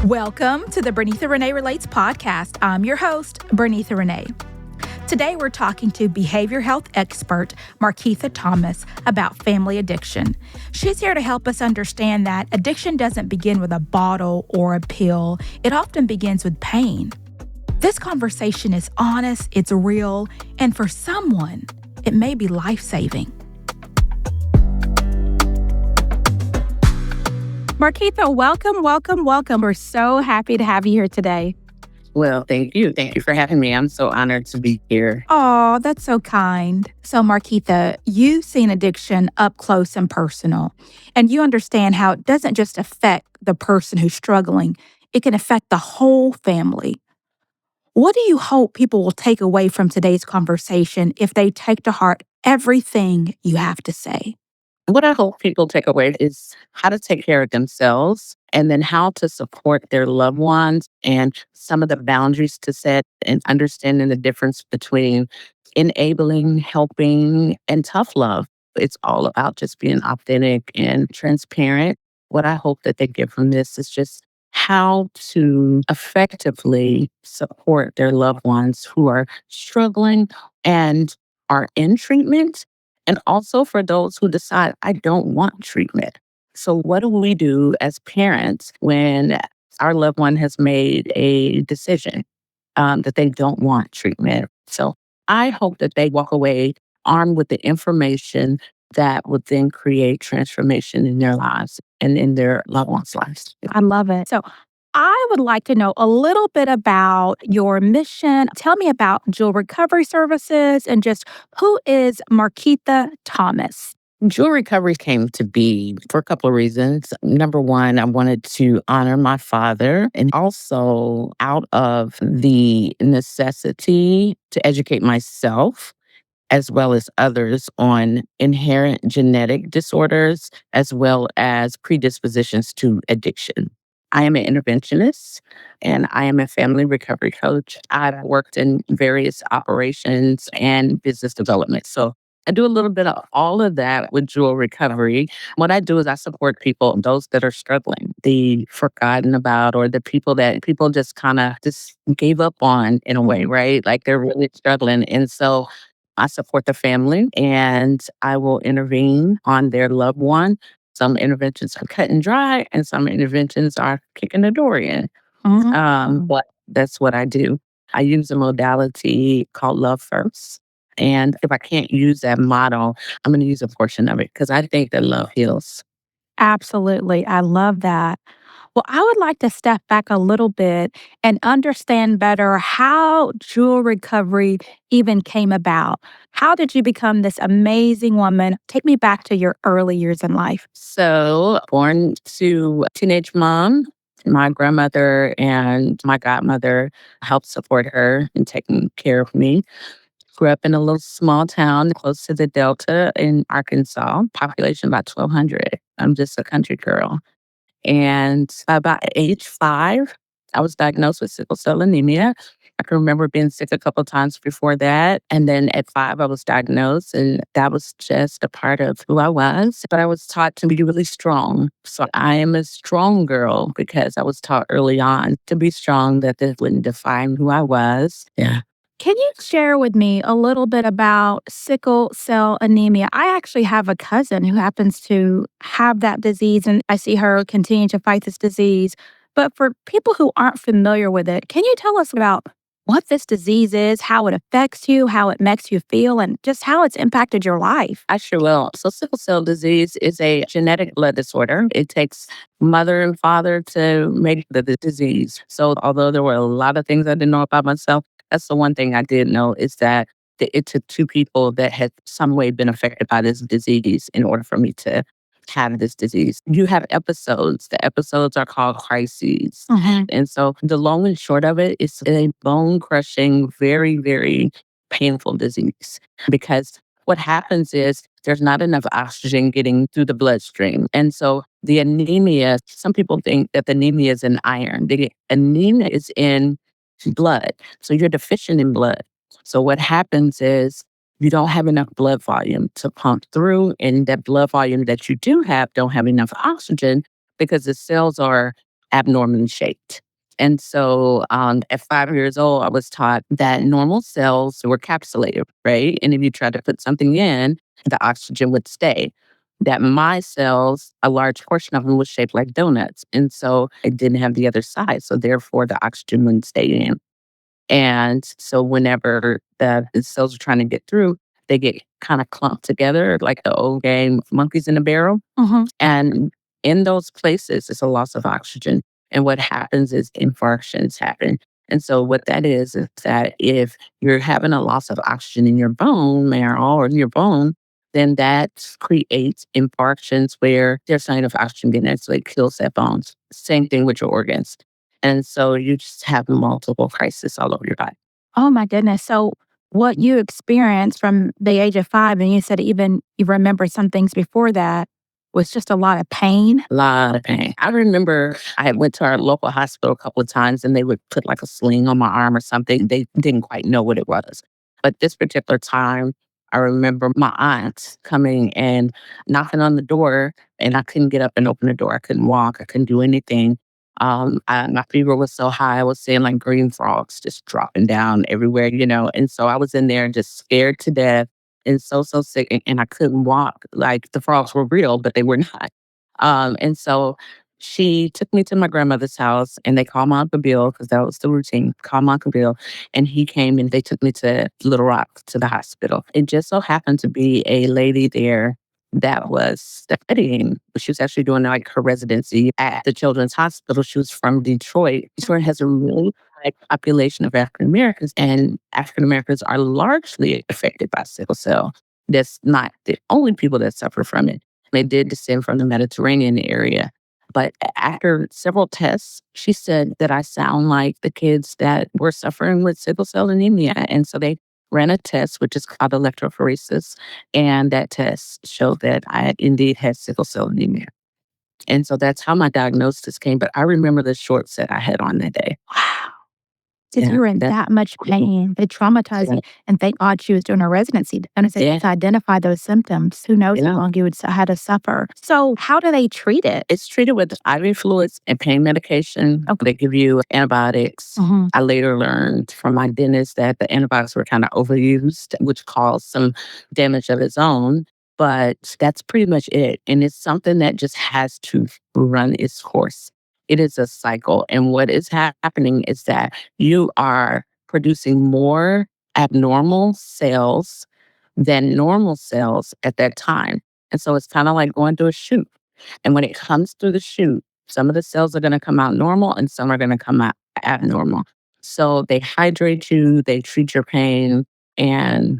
Welcome to the Bernitha Renee Relates podcast. I'm your host, Bernitha Renee. Today, we're talking to behavior health expert Marketha Thomas about family addiction. She's here to help us understand that addiction doesn't begin with a bottle or a pill. It often begins with pain. This conversation is honest, it's real, and for someone, it may be life-saving. Marketha, welcome. We're so happy to have you here today. Well, thank you. Thank you for having me. I'm so honored to be here. Oh, that's so kind. So, Marketha, you've seen addiction up close and personal, and you understand how it doesn't just affect the person who's struggling, it can affect the whole family. What do you hope people will take away from today's conversation if they take to heart everything you have to say? What I hope people take away is how to take care of themselves and then how to support their loved ones and some of the boundaries to set and understanding the difference between enabling, helping, and tough love. It's all about just being authentic and transparent. What I hope that they get from this is just how to effectively support their loved ones who are struggling and are in treatment, and also for those who decide, I don't want treatment. So, what do we do as parents when our loved one has made a decision that they don't want treatment? So, I hope that they walk away armed with the information that would then create transformation in their lives and in their loved ones' lives. I love it. So, I would like to know a little bit about your mission. Tell me about Jewel Recovery Services and just who is Marketha Thomas? Jewel Recovery came to be for a couple of reasons. Number one, I wanted to honor my father, and also out of the necessity to educate myself as well as others on inherent genetic disorders as well as predispositions to addiction. I am an interventionist and I am a family recovery coach. I've worked in various operations and business development. So I do a little bit of all of that with Jewel Recovery. What I do is I support people, those that are struggling, the forgotten about, or the people that people just kind of just gave up on in a way, right? Like they're really struggling. And so I support the family and I will intervene on their loved one. Some interventions are cut and dry, and some interventions are kicking the door in. But that's what I do. I use a modality called Love First. And if I can't use that model, I'm going to use a portion of it because I think that love heals. Absolutely. I love that. Well, I would like to step back a little bit and understand better how Jewel Recovery even came about. How did you become this amazing woman? Take me back to your early years in life. So, born to a teenage mom, my grandmother and my godmother helped support her in taking care of me. Grew up in a little small town close to the Delta in Arkansas, population about 1,200. I'm just a country girl. And about age 5, I was diagnosed with sickle cell anemia. I can remember being sick a couple of times before that. And then at 5, I was diagnosed, and that was just a part of who I was. But I was taught to be really strong. So I am a strong girl because I was taught early on to be strong, that this wouldn't define who I was. Yeah. Can you share with me a little bit about sickle cell anemia? I actually have a cousin who happens to have that disease, and I see her continue to fight this disease. But for people who aren't familiar with it, can you tell us about what this disease is, how it affects you, how it makes you feel, and just how it's impacted your life? I sure will. So sickle cell disease is a genetic blood disorder. It takes mother and father to make the disease. So although there were a lot of things I didn't know about myself, that's the one thing I did know is that it took 2 people that had some way been affected by this disease in order for me to have this disease. You have episodes. The episodes are called crises. And so the long and short of it is a bone crushing, very, very painful disease because what happens is there's not enough oxygen getting through the bloodstream. And so the anemia, some people think that the anemia is in iron. The anemia is in blood. So you're deficient in blood. So what happens is you don't have enough blood volume to pump through, and that blood volume that you do have don't have enough oxygen because the cells are abnormally shaped. And so at 5 years old, I was taught that normal cells were capsulated, right? And if you tried to put something in, the oxygen would stay. That my cells, a large portion of them was shaped like donuts. And so it didn't have the other side. So therefore, the oxygen wouldn't stay in. And so whenever the cells are trying to get through, they get kind of clumped together like the old game, monkeys in a barrel. And in those places, it's a loss of oxygen. And what happens is infarctions happen. And so what that is that if you're having a loss of oxygen in your bone marrow or in your bone, then that creates infarctions where there's not enough oxygen getting there, so it kills that bones. Same thing with your organs. And so you just have multiple crises all over your body. Oh my goodness. So what you experienced from the age of 5, and you said even you remember some things before that, was just a lot of pain? A lot of pain. I remember I had went to our local hospital a couple of times and they would put like a sling on my arm or something. They didn't quite know what it was. But this particular time, I remember my aunt coming and knocking on the door, and I couldn't get up and open the door. I couldn't walk. I couldn't do anything. My fever was so high. I was seeing like green frogs just dropping down everywhere, And so I was in there just scared to death and so sick, and I couldn't walk. Like the frogs were real, but they were not. And so she took me to my grandmother's house, and they called my Uncle Bill because that was the routine. Called my Uncle Bill, and he came and they took me to Little Rock to the hospital. It just so happened to be a lady there that was studying. She was actually doing like her residency at the Children's Hospital. She was from Detroit. Detroit has a really high population of African Americans, and African Americans are largely affected by sickle cell. That's not the only people that suffer from it. They did descend from the Mediterranean area. But after several tests, she said that I sound like the kids that were suffering with sickle cell anemia. And so they ran a test, which is called electrophoresis. And that test showed that I indeed had sickle cell anemia. And so that's how my diagnosis came. But I remember the short set I had on that day. Wow. Because you were in that much pain, it traumatized you. And thank God she was doing her residency to identify those symptoms. Who knows how long you would had to suffer. So how do they treat it? It's treated with IV fluids and pain medication. They give you antibiotics. I later learned from my dentist that the antibiotics were kind of overused, which caused some damage of its own. But that's pretty much it. And it's something that just has to run its course. It is a cycle. And what is happening is that you are producing more abnormal cells than normal cells at that time. And so it's kind of like going through a chute. And when it comes through the chute, some of the cells are going to come out normal and some are going to come out abnormal. So they hydrate you, they treat your pain, and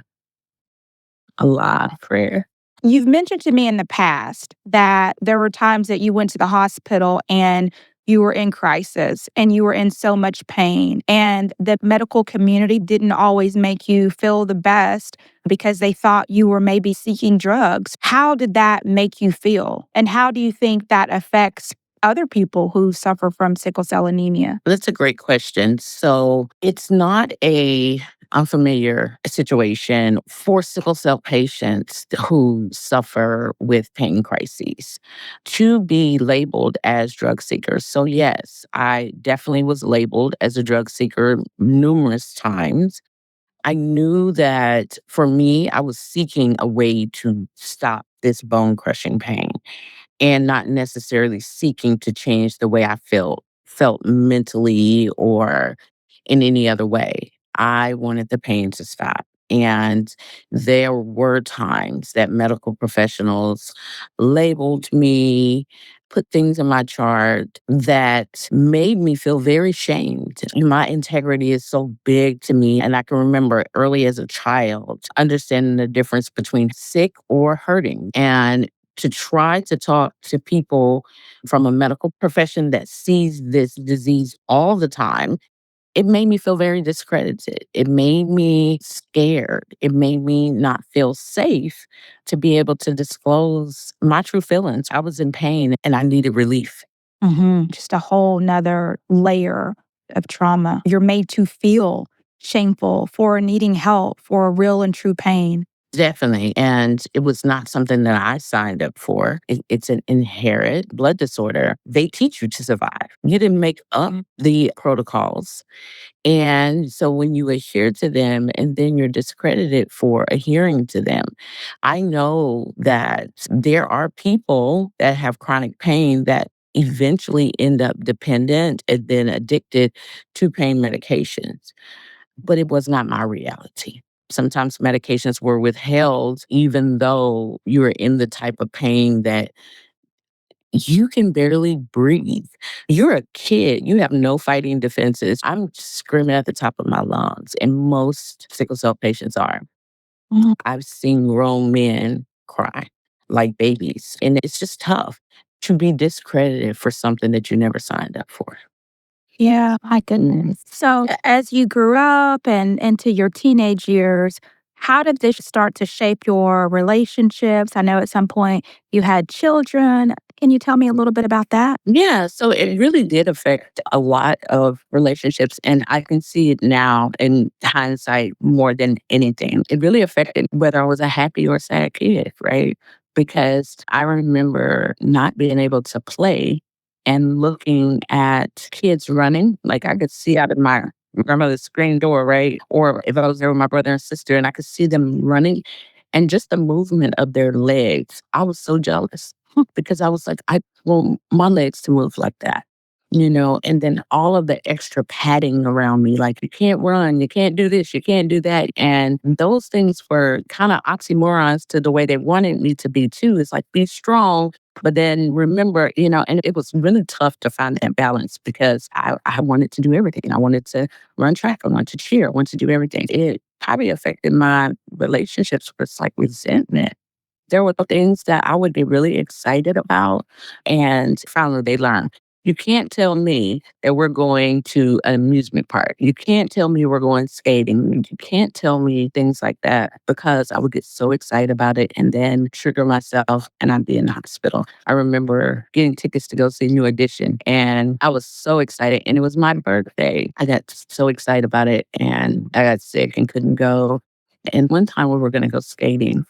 a lot of prayer. You've mentioned to me in the past that there were times that you went to the hospital and you were in crisis and you were in so much pain, and the medical community didn't always make you feel the best because they thought you were maybe seeking drugs. How did that make you feel? And how do you think that affects other people who suffer from sickle cell anemia? That's a great question. So it's not a unfamiliar situation for sickle cell patients who suffer with pain crises to be labeled as drug seekers. So yes, I definitely was labeled as a drug seeker numerous times. I knew that for me, I was seeking a way to stop this bone crushing pain and not necessarily seeking to change the way I felt mentally or in any other way. I wanted the pain to stop. And there were times that medical professionals labeled me, put things in my chart that made me feel very shamed. My integrity is so big to me. And I can remember early as a child understanding the difference between sick or hurting. And to try to talk to people from a medical profession that sees this disease all the time, it made me feel very discredited. It made me scared. It made me not feel safe to be able to disclose my true feelings. I was in pain and I needed relief. Just a whole nother layer of trauma. You're made to feel shameful for needing help for real and true pain. Definitely. And it was not something that I signed up for. It's an inherent blood disorder. They teach you to survive. You didn't make up the protocols. And so when you adhere to them and then you're discredited for adhering to them, I know that there are people that have chronic pain that eventually end up dependent and then addicted to pain medications. But it was not my reality. Sometimes medications were withheld, even though you were in the type of pain that you can barely breathe. You're a kid. You have no fighting defenses. I'm screaming at the top of my lungs, and most sickle cell patients are. I've seen grown men cry like babies, and it's just tough to be discredited for something that you never signed up for. Yeah, my goodness. So, as you grew up and into your teenage years, how did this start to shape your relationships? I know at some point you had children. Can you tell me a little bit about that? Yeah, so it really did affect a lot of relationships, and I can see it now in hindsight more than anything. It really affected whether I was a happy or sad kid, right? Because I remember not being able to play and looking at kids running. Like I could see out of my grandmother's screen door, right? Or if I was there with my brother and sister and I could see them running and just the movement of their legs, I was so jealous because I was like, I want my legs to move like that, and then all of the extra padding around me, like you can't run, you can't do this, you can't do that. And those things were kind of oxymorons to the way they wanted me to be too. It's like be strong, but then remember, and it was really tough to find that balance because I wanted to do everything. I wanted to run track, I wanted to cheer, I wanted to do everything. It probably affected my relationships with like resentment. There were things that I would be really excited about, and finally they learned. You can't tell me that we're going to an amusement park. You can't tell me we're going skating. You can't tell me things like that because I would get so excited about it and then trigger myself and I'd be in the hospital. I remember getting tickets to go see New Edition and I was so excited. And it was my birthday. I got so excited about it and I got sick and couldn't go. And one time we were going to go skating.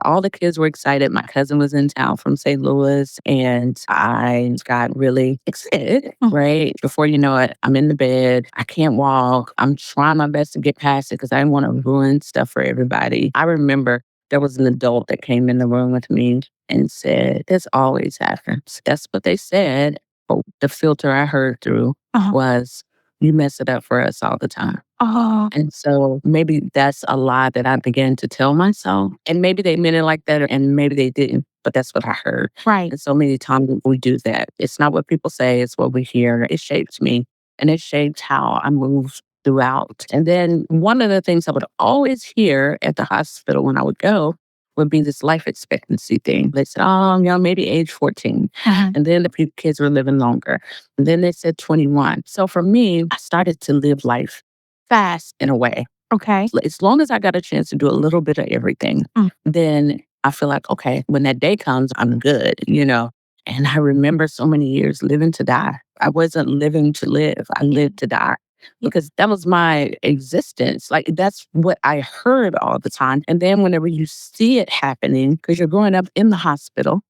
All the kids were excited. My cousin was in town from St. Louis, and I got really excited, right? Before you know it, I'm in the bed. I can't walk. I'm trying my best to get past it because I didn't want to ruin stuff for everybody. I remember there was an adult that came in the room with me and said, "This always happens." That's what they said. But the filter I heard through was, "You mess it up for us all the time." Oh, And so maybe that's a lie that I began to tell myself. And maybe they meant it like that, and maybe they didn't, but that's what I heard. right. And so many times we do that. It's not what people say, it's what we hear. It shapes me and it shaped how I move throughout. And then one of the things I would always hear at the hospital when I would go would be this life expectancy thing. They said, oh, maybe age 14. And then the kids were living longer. And then they said 21. So for me, I started to live life fast in a way. Okay. As long as I got a chance to do a little bit of everything, then I feel like, okay, when that day comes, I'm good. And I remember so many years living to die. I wasn't living to live. I lived to die because that was my existence. Like that's what I heard all the time. And then whenever you see it happening, because you're growing up in the hospital,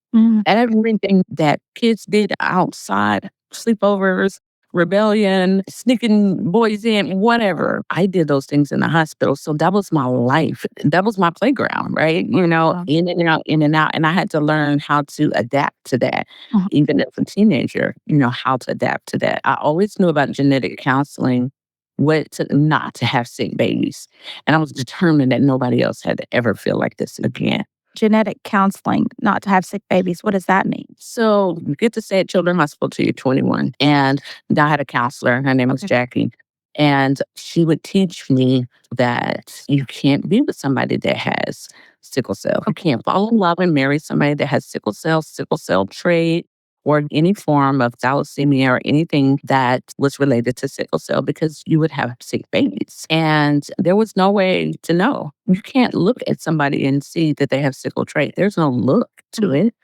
everything that kids did outside, sleepovers, rebellion, sneaking boys in, whatever. I did those things in the hospital. So that was my life. That was my playground, right? In and out, in and out. And I had to learn how to adapt to that. Even as a teenager, how to adapt to that. I always knew about genetic counseling, what to not to have sick babies. And I was determined that nobody else had to ever feel like this again. Genetic counseling, not to have sick babies. What does that mean? So you get to stay at Children's Hospital till you're 21. And I had a counselor. Her name was Jackie. And she would teach me that you can't be with somebody that has sickle cell. You can't fall in love and marry somebody that has sickle cell trait, or any form of thalassemia or anything that was related to sickle cell because you would have sick babies. And there was no way to know. You can't look at somebody and see that they have sickle trait. There's no look to it.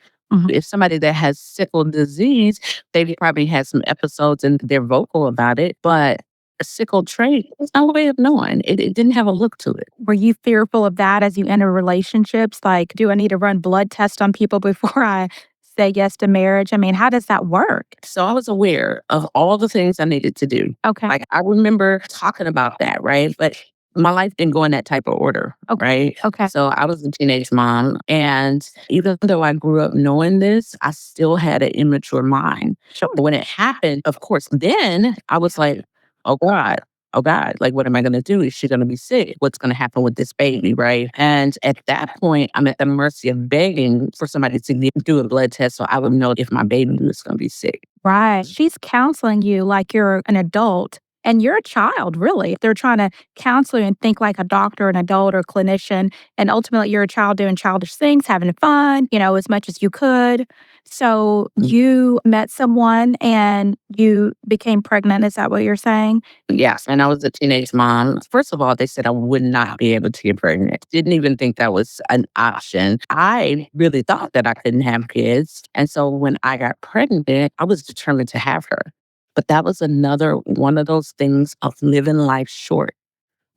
If somebody that has sickle disease, they probably had some episodes and they're vocal about it, but a sickle trait. It's no way of knowing. It didn't have a look to it. Were you fearful of that as you enter relationships? Like, do I need to run blood tests on people before I say yes to marriage? I mean, how does that work? So I was aware of all the things I needed to do. Okay. Like, I remember talking about that, right? But my life didn't go in that type of order, right? Okay. So I was a teenage mom. And even though I grew up knowing this, I still had an immature mind. Sure. When it happened, of course, then I was like, oh God. Oh God, like, what am I going to do? Is she going to be sick? What's going to happen with this baby? Right. And at that point, I'm at the mercy of begging for somebody to do a blood test so I would know if my baby was going to be sick. Right. She's counseling you like you're an adult and you're a child, really. They're trying to counsel you and think like a doctor, an adult, or clinician. And ultimately, you're a child doing childish things, having fun, as much as you could. So you met someone and you became pregnant. Is that what you're saying? Yes. And I was a teenage mom. First of all, they said I would not be able to get pregnant. Didn't even think that was an option. I really thought that I couldn't have kids. And so when I got pregnant, I was determined to have her. But that was another one of those things of living life short.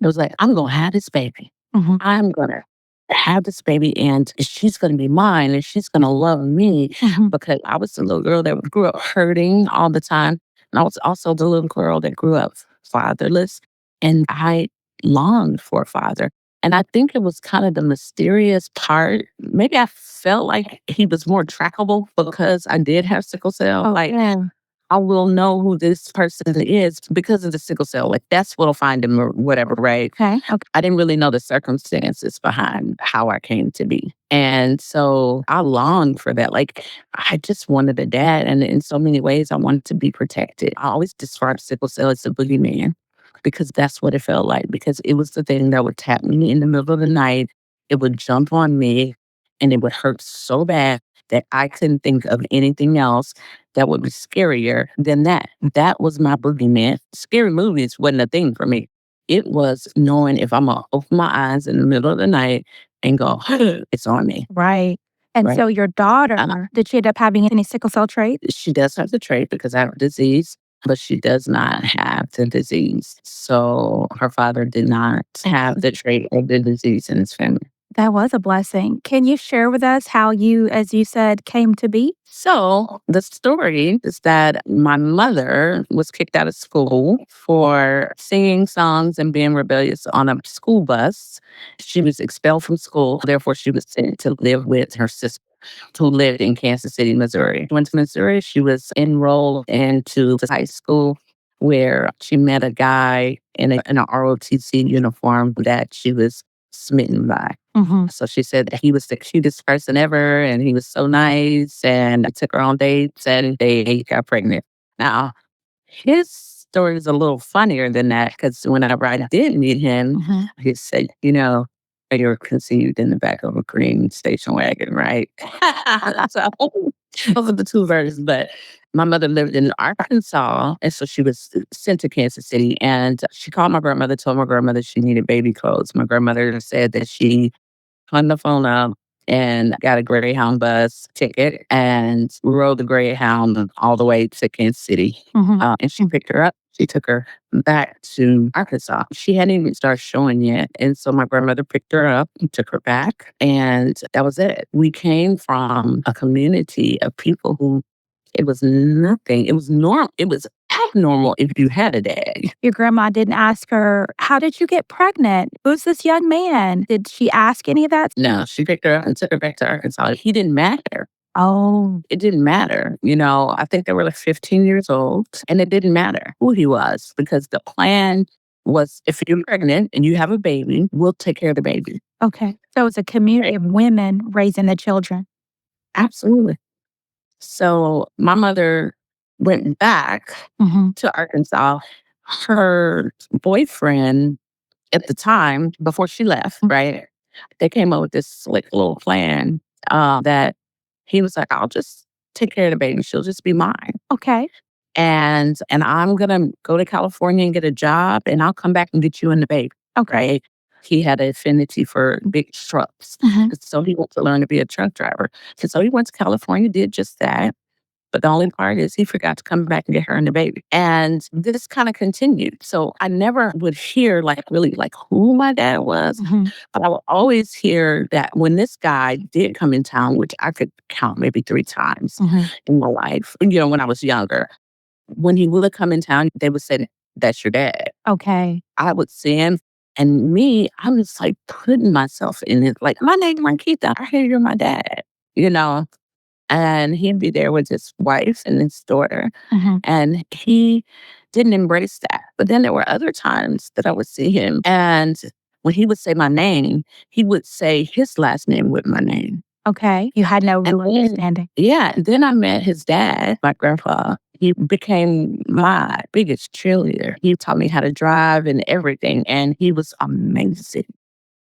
It was like, I'm going to have this baby. Mhm. I'm going to have this baby and she's going to be mine and she's going to love me because I was the little girl that grew up hurting all the time. And I was also the little girl that grew up fatherless. And I longed for a father. And I think it was kind of the mysterious part. Maybe I felt like he was more trackable because I did have sickle cell. I will know who this person is because of the sickle cell. Like, that's what'll find him or whatever, right? Okay. I didn't really know the circumstances behind how I came to be. And so I longed for that. Like, I just wanted a dad. And in so many ways, I wanted to be protected. I always describe sickle cell as a boogeyman because that's what it felt like, because it was the thing that would tap me in the middle of the night. It would jump on me and it would hurt so bad that I couldn't think of anything else that would be scarier than that. That was my boogeyman. Scary movies wasn't a thing for me. It was knowing if I'm going to open my eyes in the middle of the night and go, it's on me. Right. And Right. so your daughter, did she end up having any sickle cell traits? She does have the trait because I have a disease, but she does not have the disease. So her father did not have the trait or the disease in his family. That was a blessing. Can you share with us how you, as you said, came to be? So the story is that my mother was kicked out of school for singing songs and being rebellious on a school bus. She was expelled from school. Therefore, she was sent to live with her sister, who lived in Kansas City, Missouri. Went to Missouri. She was enrolled into the high school where she met a guy in an ROTC uniform that she was smitten by. So she said that he was the cutest person ever and he was so nice and I took her on dates and they got pregnant. Now, his story is a little funnier than that because whenever I did meet him, he said, you were conceived in the back of a green station wagon, right? So those are the two versions. But my mother lived in Arkansas, and so she was sent to Kansas City. And she called my grandmother, told my grandmother she needed baby clothes. My grandmother said that she hung the phone up and got a Greyhound bus ticket and rode the Greyhound all the way to Kansas City. And she picked her up. She took her back to Arkansas. She hadn't even started showing yet. And so my grandmother picked her up and took her back. And that was it. We came from a community of people who it was nothing. It was normal. It was abnormal if you had a dad. Your grandma didn't ask her, how did you get pregnant? Who's this young man? Did she ask any of that? No, she picked her up and took her back to Arkansas. He didn't matter. Oh, It didn't matter. I think they were like 15 years old and it didn't matter who he was because the plan was if you're pregnant and you have a baby, we'll take care of the baby. okay. So it's a community of women raising the children. Absolutely. So my mother went back to Arkansas. Her boyfriend at the time, before she left, right, they came up with this like little plan that he was like, I'll just take care of the baby. She'll just be mine. Okay. And I'm gonna go to California and get a job and I'll come back and get you and the baby. Okay. Right. He had an affinity for big trucks. So he wanted to learn to be a truck driver. And so he went to California, did just that. But the only part is he forgot to come back and get her and the baby. And this kind of continued. So I never would hear really who my dad was. But I would always hear that when this guy did come in town, which I could count maybe 3 times in my life, when I was younger, when he would come in town, they would say, "That's your dad." Okay. I would see him. And me, I'm just putting myself in it. My name's Marketha. I hear you're my dad, you know? And he'd be there with his wife and his daughter. And he didn't embrace that. But then there were other times that I would see him. And when he would say my name, he would say his last name with my name. Okay. You had no real And then, understanding. yeah. Then I met his dad, my grandpa. He became my biggest cheerleader. He taught me how to drive and everything. And he was amazing.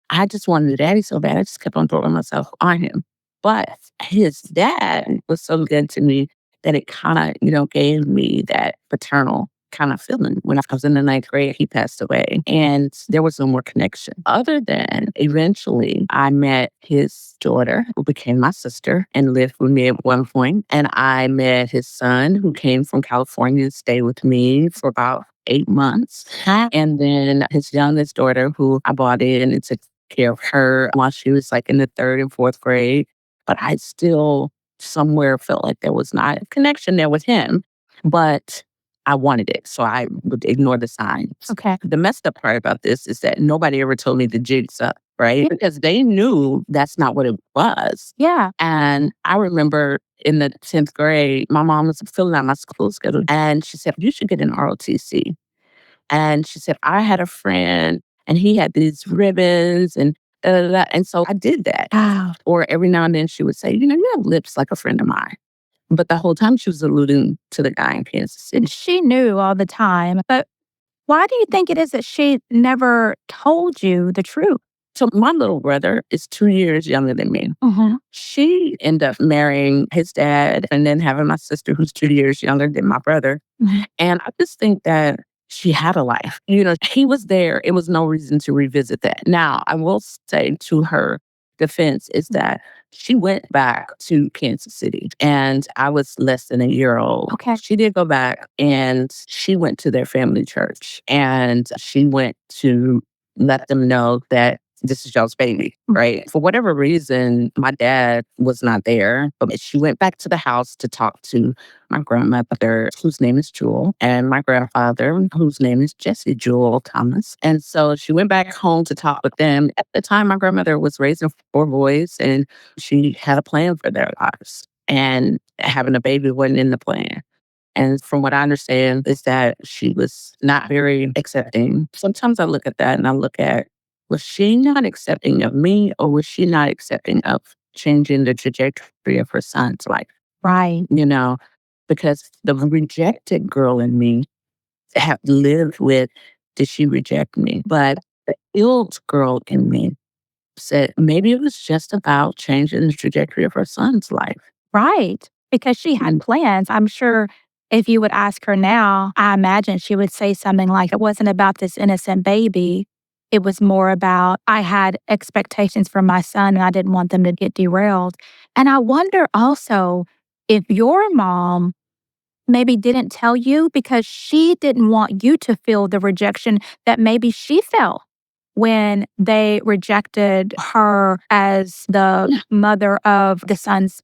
I just wanted a daddy so bad. I just kept on throwing myself on him. But his dad was so good to me that it kind of, gave me that paternal kind of feeling. When I was in the 9th grade, he passed away and there was no more connection. Other than eventually I met his daughter, who became my sister and lived with me at one point. And I met his son, who came from California to stay with me for about 8 months. And then his youngest daughter, who I brought in and took care of her while she was in the 3rd and 4th grade. But I still somewhere felt like there was not a connection there with him. But I wanted it, so I would ignore the signs. Okay. The messed up part about this is that nobody ever told me the jig's up, right? Because they knew that's not what it was. Yeah. And I remember in the 10th grade, my mom was filling out my school schedule, and she said, "You should get an ROTC." And she said, "I had a friend, and he had these ribbons and da, da, da." And so I did that. Wow. Or every now and then she would say, "You have lips like a friend of mine." But the whole time she was alluding to the guy in Kansas City. And she knew all the time. But why do you think it is that she never told you the truth? So my little brother is 2 years younger than me. She ended up marrying his dad and then having my sister, who's 2 years younger than my brother. And I just think that she had a life. He was there. It was no reason to revisit that. Now, I will say to her defense is that she went back to Kansas City and I was less than a year old. Okay. She did go back and she went to their family church and she went to let them know that this is y'all's baby, right? For whatever reason, my dad was not there, but she went back to the house to talk to my grandmother, whose name is Jewel, and my grandfather, whose name is Jesse Jewel Thomas. And so she went back home to talk with them. At the time, my grandmother was raising 4 boys and she had a plan for their lives. And having a baby wasn't in the plan. And from what I understand is that she was not very accepting. Sometimes I look at that and I look at, was she not accepting of me or was she not accepting of changing the trajectory of her son's life? Right. Because the rejected girl in me have lived with, did she reject me? But the healed girl in me said maybe it was just about changing the trajectory of her son's life. Right. Because she had plans. I'm sure if you would ask her now, I imagine she would say something like, it wasn't about this innocent baby. It was more about, I had expectations for my son and I didn't want them to get derailed. And I wonder also if your mom maybe didn't tell you because she didn't want you to feel the rejection that maybe she felt when they rejected her as the mother of the son's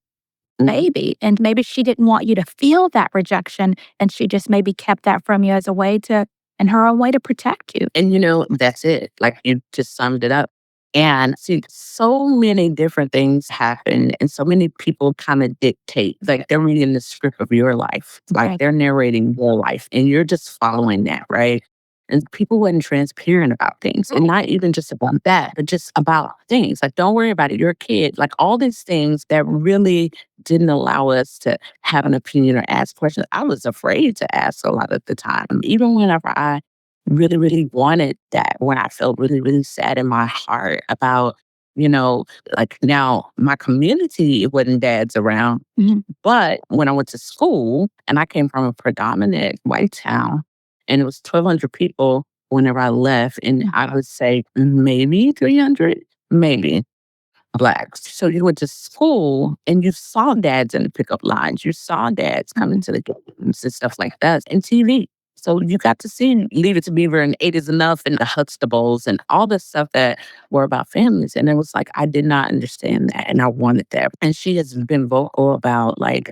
baby. And maybe she didn't want you to feel that rejection. And she just maybe kept that from you as a way to, in her own way, to protect you. And that's it. You just summed it up. And see, so many different things happen and so many people kind of dictate, they're reading the script of your life. Right. They're narrating your life and you're just following that, right? And people weren't transparent about things. And not even just about that, but just about things. Don't worry about it. You're a kid. All these things that really didn't allow us to have an opinion or ask questions. I was afraid to ask a lot of the time. Even whenever I really, really wanted that, when I felt really, really sad in my heart about, now my community, it wasn't dads around. But when I went to school, and I came from a predominant white town, and it was 1,200 people whenever I left, and I would say maybe 300, maybe. Blacks. So you went to school and you saw dads in the pickup lines. You saw dads coming to the games and stuff like that and TV. So you got to see Leave It to Beaver and Eight is Enough and the Huxtables and all the stuff that were about families. And it was like, I did not understand that and I wanted that. And she has been vocal about like,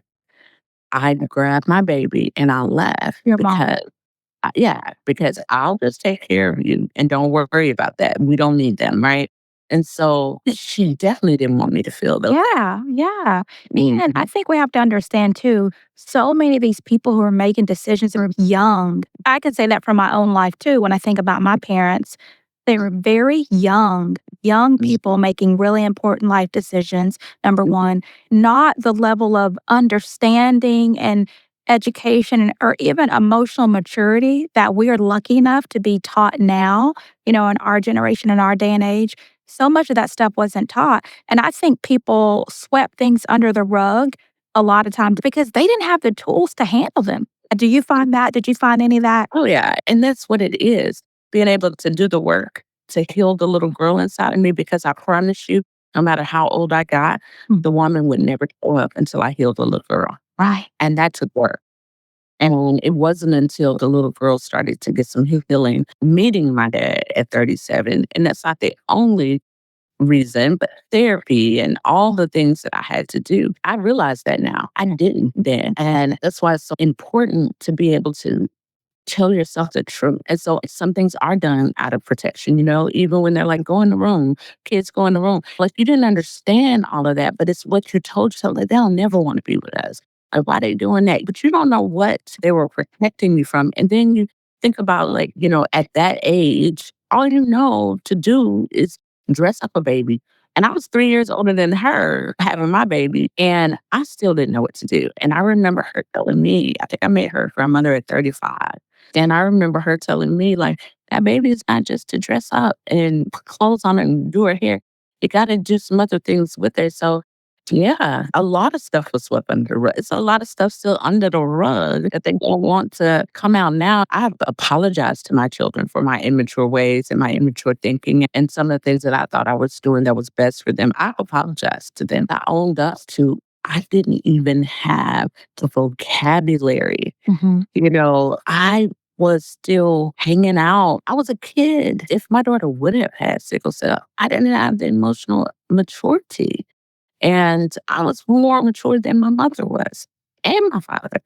I grab my baby and I laugh Your mom. because I'll just take care of you and don't worry about that. We don't need them, right? And so she definitely didn't want me to feel those. Yeah. And I think we have to understand too, so many of these people who are making decisions are young. I can say that from my own life too. When I think about my parents, they were very young people making really important life decisions. Number one, not the level of understanding and education or even emotional maturity that we are lucky enough to be taught now, in our generation, in our day and age. So much of that stuff wasn't taught. And I think people swept things under the rug a lot of times because they didn't have the tools to handle them. Do you find that? Did you find any of that? Oh, yeah. And that's what it is, being able to do the work to heal the little girl inside of me, because I promise you, no matter how old I got, the woman would never grow up until I healed the little girl. Right. And that took work. And it wasn't until the little girl started to get some healing, meeting my dad at 37. And that's not the only reason, but therapy and all the things that I had to do. I realize that now. I didn't then. And that's why it's so important to be able to tell yourself the truth. And so some things are done out of protection, even when they're like, go in the room, kids go in the room. Like you didn't understand all of that, but it's what you told yourself, like they'll never want to be with us. Like, why they doing that? But you don't know what they were protecting you from. And then you think about like, at that age, all you know to do is dress up a baby. And I was 3 years older than her having my baby, and I still didn't know what to do. And I remember her telling me, I think I met her grandmother at 35. And I remember her telling me, like, that baby is not just to dress up and put clothes on and do her hair. You got to do some other things with her. So, yeah, a lot of stuff was swept under the rug. It's a lot of stuff still under the rug that they don't want to come out now. I've apologized to my children for my immature ways and my immature thinking and some of the things that I thought I was doing that was best for them. I've apologized to them. I owned up to I didn't even have the vocabulary. I was still hanging out. I was a kid. If my daughter would have had sickle cell, I didn't have the emotional maturity. And I was more mature than my mother was and my father.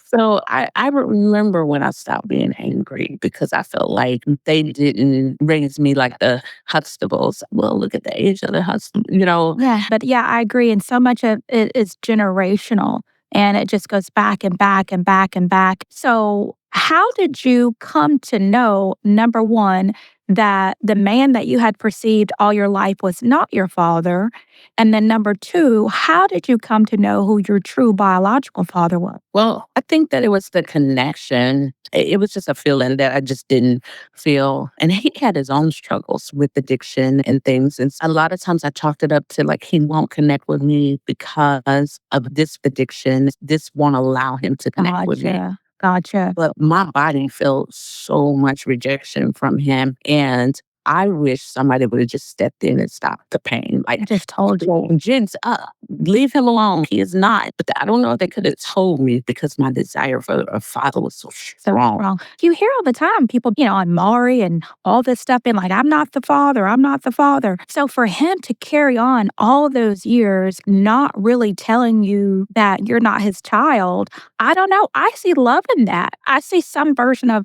So I remember when I stopped being angry because I felt like they didn't raise me like the Huxtables. Well, look at the age of the Huxtables. Yeah. But yeah, I agree. And so much of it is generational and it just goes back and back and back and back. So, how did you come to know, number one, that the man that you had perceived all your life was not your father? And then number two, how did you come to know who your true biological father was? Well, I think that it was the connection. It was just a feeling that I just didn't feel. And he had his own struggles with addiction and things. And a lot of times I chalked it up to like, he won't connect with me because of this addiction. This won't allow him to connect with me. Gotcha. But my body felt so much rejection from him. And I wish somebody would have just stepped in and stopped the pain. Like, I just told you. Jen's up. Leave him alone. He is not. But I don't know if they could have told me because my desire for a father was so strong. You hear all the time people, on Maury and all this stuff being like, I'm not the father. I'm not the father. So for him to carry on all those years, not really telling you that you're not his child, I don't know. I see love in that. I see some version of,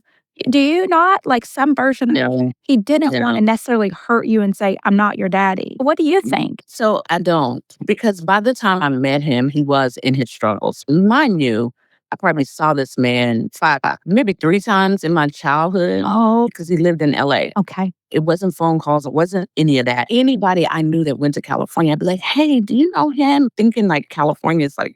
do you not? Like some version of, he didn't want to necessarily hurt you and say, I'm not your daddy. What do you think? So I don't, because by the time I met him, he was in his struggles. Mind you, I probably saw this man maybe 3 times in my childhood. Oh, because he lived in LA. Okay. It wasn't phone calls. It wasn't any of that. Anybody I knew that went to California, I'd be like, hey, do you know him? Thinking like California is like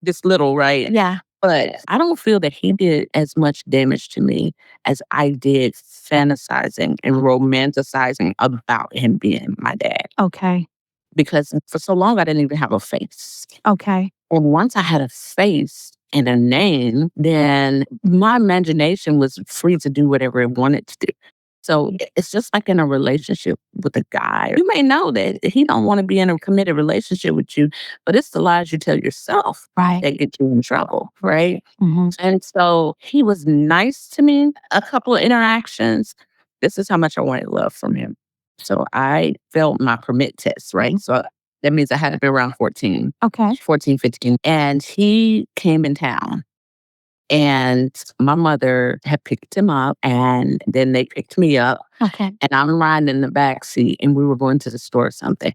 this little, right? Yeah. But I don't feel that he did as much damage to me as I did fantasizing and romanticizing about him being my dad. Okay. Because for so long, I didn't even have a face. Okay. And once I had a face and a name, then my imagination was free to do whatever it wanted to do. So it's just like in a relationship with a guy. You may know that he don't want to be in a committed relationship with you, but it's the lies you tell yourself Right. that get you in trouble, right? Mm-hmm. And so he was nice to me, a couple of interactions. This is how much I wanted love from him. So I failed my permit test, right? So that means I had to be around 14, Okay. 14, 15. And he came in town. And my mother had picked him up, and then they picked me up. Okay. And I'm riding in the back seat, and we were going to the store or something.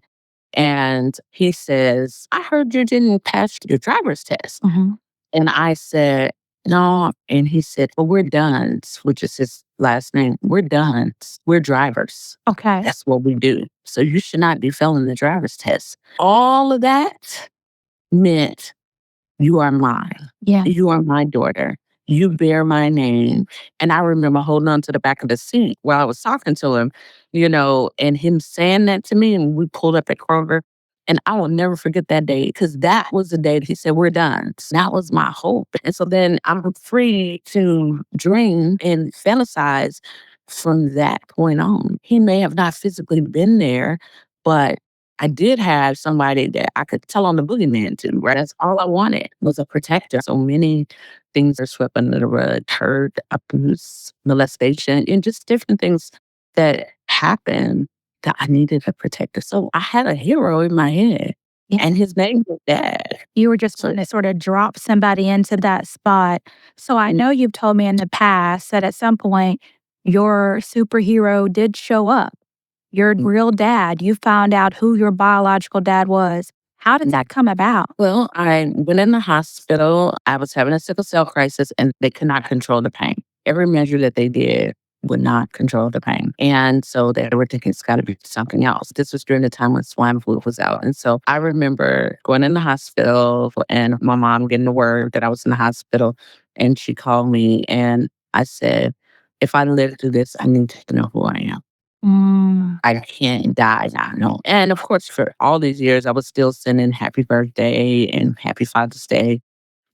And he says, I heard you didn't pass your driver's test. Mm-hmm. And I said, no. And he said, well, we're done, which is his last name. We're done. We're drivers. Okay. That's what we do. So you should not be failing the driver's test. All of that meant you are mine. Yeah. You are my daughter. You bear my name. And I remember holding on to the back of the seat while I was talking to him, and him saying that to me. And we pulled up at Kroger. And I will never forget that day because that was the day that he said, we're done. That was my hope. And so then I'm free to dream and fantasize from that point on. He may have not physically been there, but I did have somebody that I could tell on the boogeyman to, right? That's all I wanted was a protector. So many things are swept under the rug, hurt, abuse, molestation, and just different things that happen that I needed a protector. So I had a hero in my head, and his name was Dad. You were just going to sort of drop somebody into that spot. So I know you've told me in the past that at some point your superhero did show up. Your real dad, you found out who your biological dad was. How did that come about? Well, I went in the hospital. I was having a sickle cell crisis, and they could not control the pain. Every measure that they did would not control the pain. And so they were thinking it's got to be something else. This was during the time when swine flu was out. And so I remember going in the hospital and my mom getting the word that I was in the hospital. And she called me and I said, if I live through this, I need to know who I am. I can't die now. No. And of course, for all these years, I was still sending happy birthday and happy Father's Day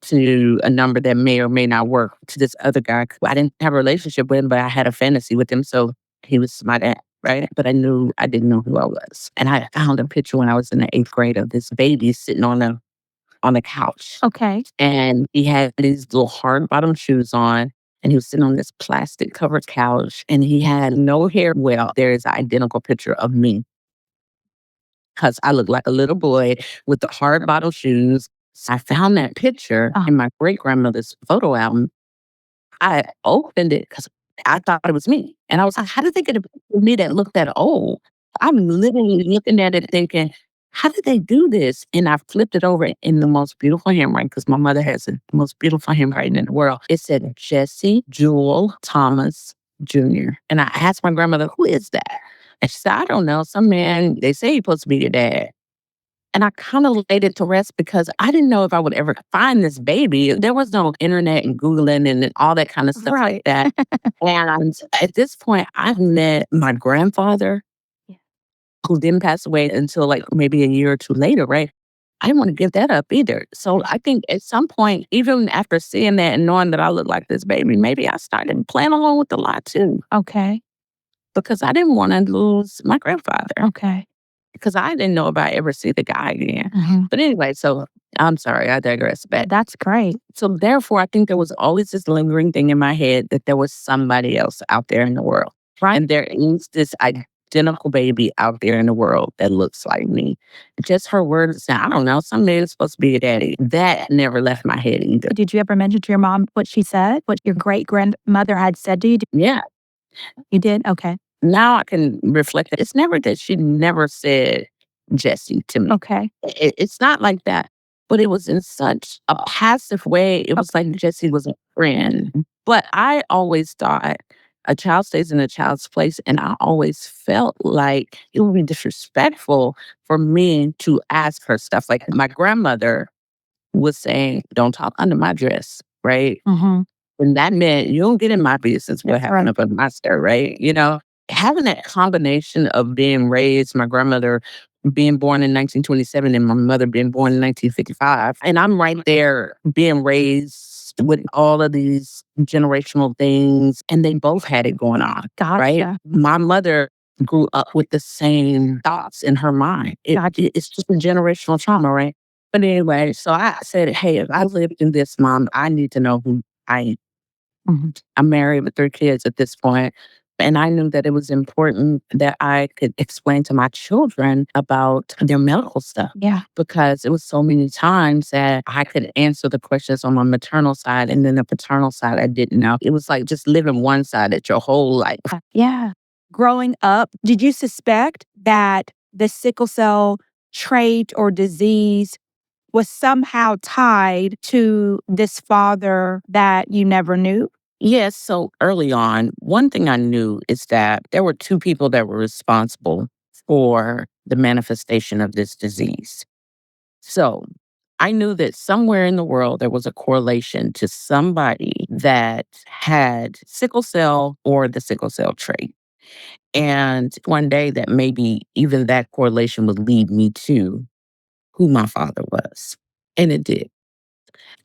to a number that may or may not work to this other guy. I didn't have a relationship with him, but I had a fantasy with him. So he was my dad, right? But I didn't know who I was. And I found a picture when I was in the 8th grade of this baby sitting on the couch. Okay. And he had these little hard bottom shoes on. And he was sitting on this plastic covered couch and he had no hair. Well, there is an identical picture of me because I look like a little boy with the hard bottom shoes. So I found that picture in my great grandmother's photo album. I opened it because I thought it was me. And I was like, how did they get a picture of me that looked that old? I'm literally looking at it thinking, how did they do this? And I flipped it over in the most beautiful handwriting because my mother has the most beautiful handwriting in the world. It said Jesse Jewel Thomas Jr. And I asked my grandmother, who is that? And she said, I don't know. Some man, they say he's supposed to be your dad. And I kind of laid it to rest because I didn't know if I would ever find this baby. There was no internet and Googling and all that kind of stuff like that. And at this point, I met my grandfather, who didn't pass away until like maybe a year or two later, right? I didn't want to give that up either. So I think at some point, even after seeing that and knowing that I look like this baby, maybe I started playing along with the lie too. Okay. Because I didn't want to lose my grandfather. Okay. Because I didn't know if I ever see the guy again. But anyway, so I'm sorry, I digress. But that's great. So therefore, I think there was always this lingering thing in my head that there was somebody else out there in the world. Right. And there is this identical baby out there in the world that looks like me. Just her words, I don't know, some man is supposed to be a daddy. That never left my head either. Did you ever mention to your mom what she said? What your great grandmother had said to you? Yeah. You did? Okay. Now I can reflect that. It's never that she never said Jesse to me. Okay. It's not like that. But it was in such a passive way. It was like Jesse was a friend. But I always thought a child stays in a child's place. And I always felt like it would be disrespectful for me to ask her stuff. Like my grandmother was saying, don't talk under my dress, right? And that meant you don't get in my business what happened up in my skirt, right? Having that combination of being raised, my grandmother being born in 1927 and my mother being born in 1955. And I'm right there being raised with all of these generational things, and they both had it going on. Right? Gotcha. My mother grew up with the same thoughts in her mind. It's just a generational trauma, right? But anyway, so I said, hey, if I lived through this, Mom, I need to know who I am. I'm married with 3 kids at this point, and I knew that it was important that I could explain to my children about their medical stuff. Yeah. Because it was so many times that I could answer the questions on my maternal side, and then the paternal side I didn't know. It was like just living one side at your whole life. Yeah. Growing up, did you suspect that the sickle cell trait or disease was somehow tied to this father that you never knew? Yes, so early on, one thing I knew is that there were 2 people that were responsible for the manifestation of this disease. So I knew that somewhere in the world there was a correlation to somebody that had sickle cell or the sickle cell trait. And one day that maybe even that correlation would lead me to who my father was. And it did.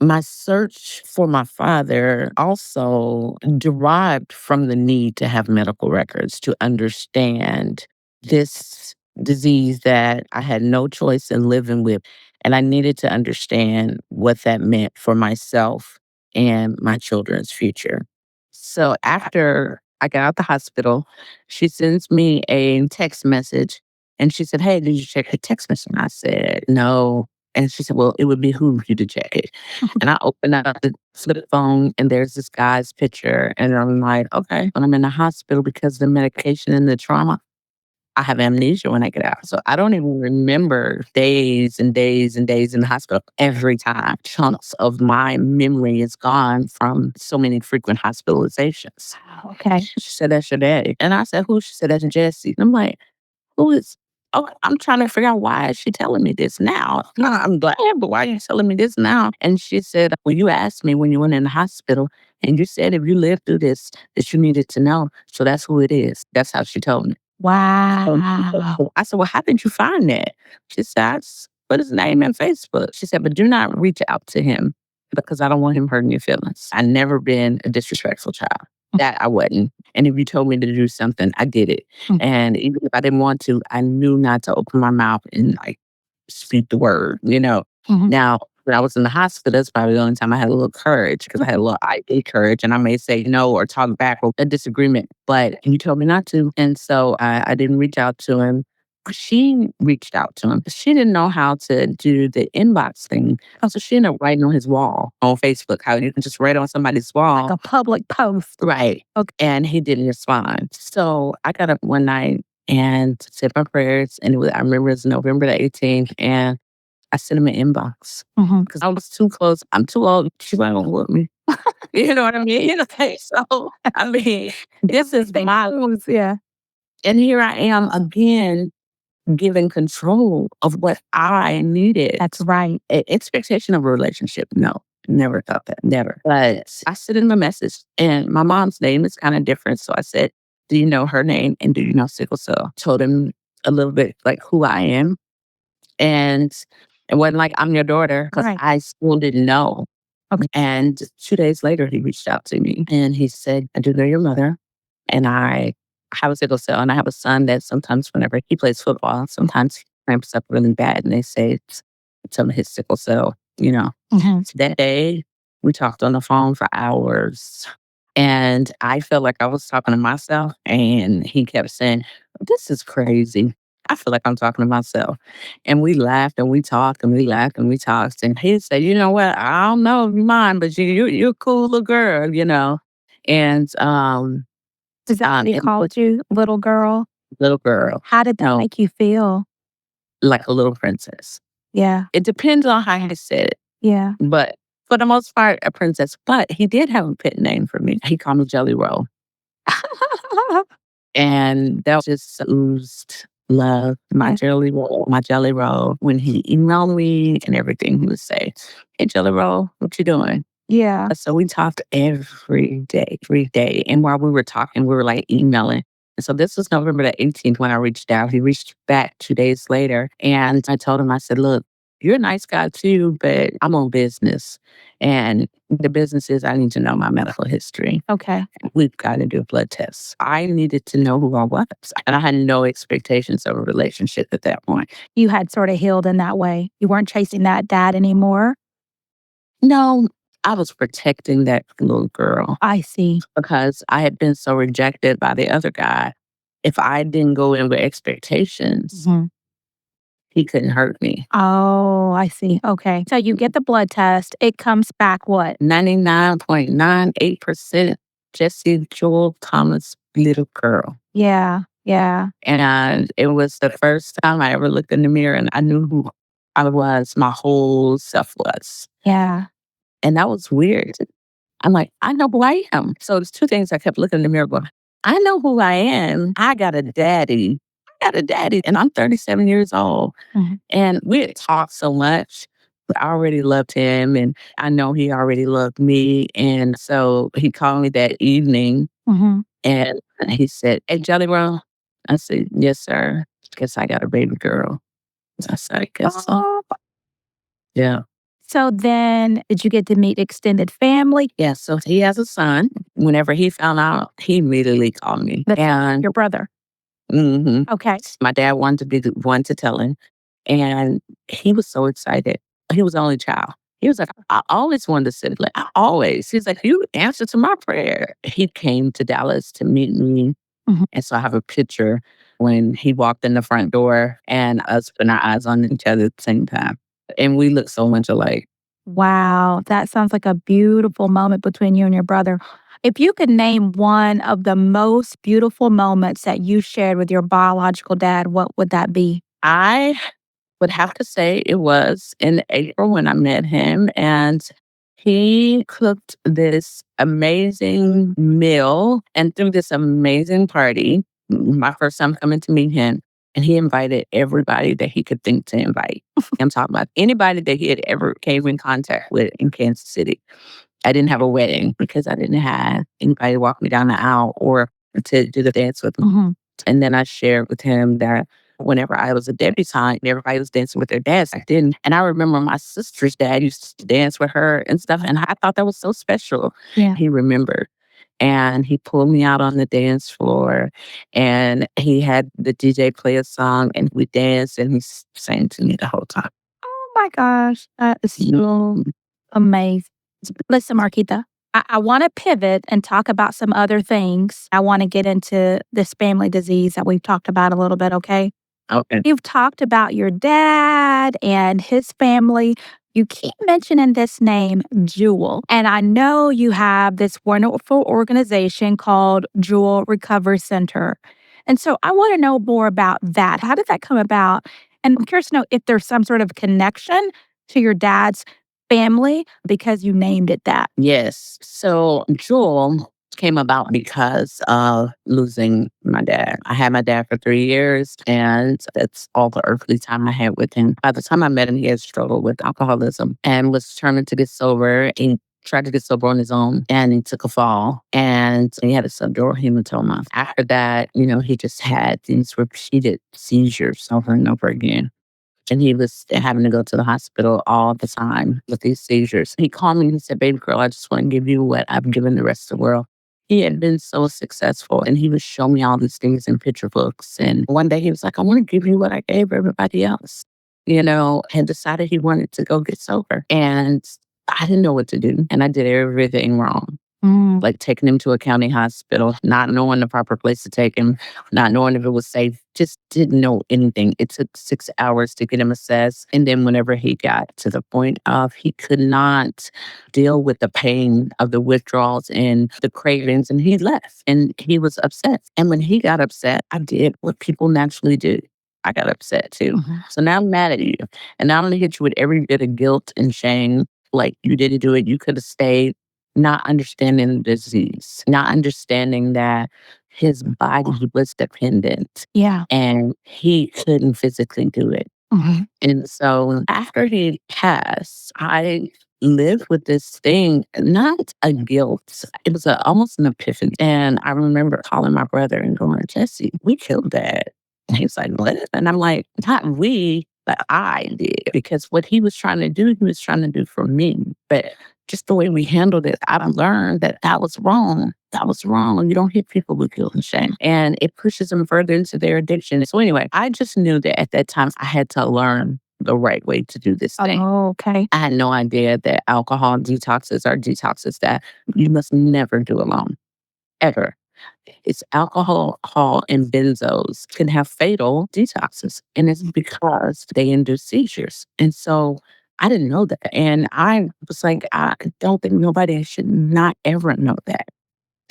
My search for my father also derived from the need to have medical records to understand this disease that I had no choice in living with. And I needed to understand what that meant for myself and my children's future. So after I got out the hospital, she sends me a text message and she said, hey, did you check your text message? And I said, no. And she said, well, it would behoove you to check it. And I opened up the flip phone and there's this guy's picture. And I'm like, okay, when I'm in the hospital because of the medication and the trauma, I have amnesia when I get out. So I don't even remember days and days and days in the hospital every time. Chunks of my memory is gone from so many frequent hospitalizations. Okay. She said, that's your daddy. And I said, who? She said, that's Jesse. And I'm like, who is? Oh, I'm trying to figure out why is she telling me this now? No, I'm glad, but why are you telling me this now? And she said, well, you asked me when you went in the hospital, and you said if you lived through this, that you needed to know. So that's who it is. That's how she told me. Wow. I said, well, how did you find that? She said, I just put his name in Facebook. She said, but do not reach out to him because I don't want him hurting your feelings. I've never been a disrespectful child. That I wasn't. And if you told me to do something, I did it. And even if I didn't want to, I knew not to open my mouth and like speak the word. Now, when I was in the hospital, that's probably the only time I had a little courage because I had a little ID courage and I may say no or talk back or a disagreement, but you told me not to. And so I didn't reach out to him. She reached out to him. She didn't know how to do the inbox thing. So she ended up writing on his wall on Facebook, how you can just write on somebody's wall. Like a public post. Right. Okay. And he didn't respond. So I got up one night and said my prayers. And I remember it was November the 18th. And I sent him an inbox because I was too close. I'm too old. She wasn't going to whoop me. You know what I mean? So, I mean, this is my Post, yeah. And here I am again given control of what I needed. That's right. Expectation of a relationship. No, never thought that. Never. But I sent him a message and my mom's name is kind of different. So I said, do you know her name? And do you know sickle cell? Told him a little bit like who I am. And it wasn't like I'm your daughter because Right. I still didn't know. Okay. And 2 days later, he reached out to me and he said, I do know your mother. And I have a sickle cell and I have a son that sometimes whenever he plays football, sometimes he cramps up really bad and they say it's on his sickle cell. So that day, we talked on the phone for hours. And I felt like I was talking to myself and he kept saying, this is crazy. I feel like I'm talking to myself. And we laughed and we talked and we laughed and we talked. And he said, you know what? I don't know if you mind, but you're a cool little girl. And Is that what he called you, little girl? little girl, How did that make you feel? like a little princess. Yeah. It depends on how he said it, Yeah. but for the most part, a princess. But he did have a pet name for me. He called me Jelly Roll. And that just oozed love. My Jelly Roll. When he emailed me and everything, he would say, hey, Jelly Roll, what you doing? Yeah. So we talked every day. And while we were talking, we were like emailing. And so this was November the 18th when I reached out. He reached back 2 days later. And I told him, I said, look, you're a nice guy too, but I'm on business. And the business is I need to know my medical history. Okay. We've got to do a blood test. I needed to know who I was. And I had no expectations of a relationship at that point. You had sort of healed in that way. You weren't chasing that dad anymore. No, I was protecting that little girl I see. because I had been so rejected by the other guy. If I didn't go in with expectations, Mhm. he couldn't hurt me. Oh, I see. Okay. So you get the blood test. It comes back what? 99.98% Jesse Joel Thomas little girl. Yeah. Yeah. And it was the first time I ever looked in the mirror and I knew who I was, my whole self was. Yeah. And that was weird. I'm like, I know who I am. So there's two things I kept looking in the mirror going, I know who I am. I got a daddy. And I'm 37 years old. Mhm. And we had talked so much. I already loved him and I know he already loved me. And so he called me that evening Mhm. and he said, Hey, Jelly Roll. I said, Yes, sir. Guess I got a baby girl. I said, I guess so. Oh. Yeah. So then did you get to meet extended family? Yeah. So he has a son. Whenever he found out, he immediately called me. And Your brother. mhm, Okay. my dad wanted to be the one to tell him. And he was so excited. He was the only child. He was like, I always wanted to sit. Like, I always. He's like, you answer to my prayer. He came to Dallas to meet me. Mhm. And so I have a picture when he walked in the front door and us putting our eyes on each other at the same time. And we look so much alike. Wow. That sounds like a beautiful moment between you and your brother. If you could name one of the most beautiful moments that you shared with your biological dad, what would that be? I would have to say it was in April when I met him, and he cooked this amazing meal and threw this amazing party. My first time coming to meet him, and he invited everybody that he could think to invite. I'm talking about anybody that he had ever came in contact with in Kansas City. I didn't have a wedding because I didn't have anybody walk me down the aisle or to do the dance with me. Mhm. And then I shared with him that whenever I was a debutante, everybody was dancing with their dads. I didn't. And I remember my sister's dad used to dance with her and stuff. And I thought that was so special. Yeah. He remembered. And he pulled me out on the dance floor and he had the DJ play a song and we danced and he sang to me the whole time. Oh my gosh. That is so Mhm. amazing. Listen, Marketha, I want to pivot and talk about some other things. I want to get into this family disease that we've talked about a little bit, okay? Okay. You've talked about your dad and his family. You keep mentioning this name, Jewel. And I know you have this wonderful organization called Jewel Recovery Center. And so I want to know more about that. How did that come about? And I'm curious to know if there's some sort of connection to your dad's family because you named it that. Yes. So Jewel came about because of losing my dad. I had my dad for 3 years, and that's all the earthly time I had with him. By the time I met him, he had struggled with alcoholism and was determined to get sober. He tried to get sober on his own, and he took a fall, and he had a subdural hematoma. After that, he just had these repeated seizures over and over again. And he was having to go to the hospital all the time with these seizures. He called me and he said, Baby girl, I just want to give you what I've given the rest of the world. He had been so successful and he would show me all these things in picture books. And one day he was like, I want to give you what I gave everybody else, and decided he wanted to go get sober. And I didn't know what to do. And I did everything wrong. Mm. Like taking him to a county hospital, not knowing the proper place to take him, not knowing if it was safe, just didn't know anything. It took 6 hours to get him assessed. And then whenever he got to the point of he could not deal with the pain of the withdrawals and the cravings, and he left and he was upset. And when he got upset, I did what people naturally do. I got upset too. Mhm. So now I'm mad at you. And now I'm gonna hit you with every bit of guilt and shame. Like you didn't do it, you could have stayed, not understanding the disease, not understanding that his body was dependent Yeah. and he couldn't physically do it. Mhm. And so after he passed, I lived with this thing, not a guilt. It was almost an epiphany. And I remember calling my brother and going, Jesse, we killed Dad. And he was like, what? And I'm like, not we. that I did, because what he was trying to do, he was trying to do for me. But just the way we handled it, I learned that that was wrong. That was wrong. You don't hit people with guilt and shame. And it pushes them further into their addiction. So anyway, I just knew that at that time I had to learn the right way to do this thing. Oh, okay. I had no idea that alcohol detoxes are detoxes that you must never do alone, ever. It's alcohol, and benzos can have fatal detoxes. And it's because they induce seizures. And so I didn't know that. And I was like, I don't think nobody should not ever know that.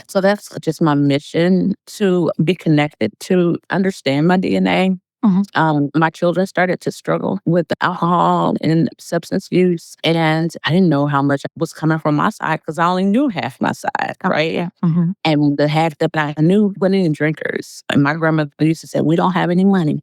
So that's just my mission, to be connected, to understand my DNA. My children started to struggle with alcohol and substance use, and I didn't know how much was coming from my side because I only knew half my side, right? Yeah. And the half that I knew wasn't any drinkers. And my grandmother used to say, "We don't have any money,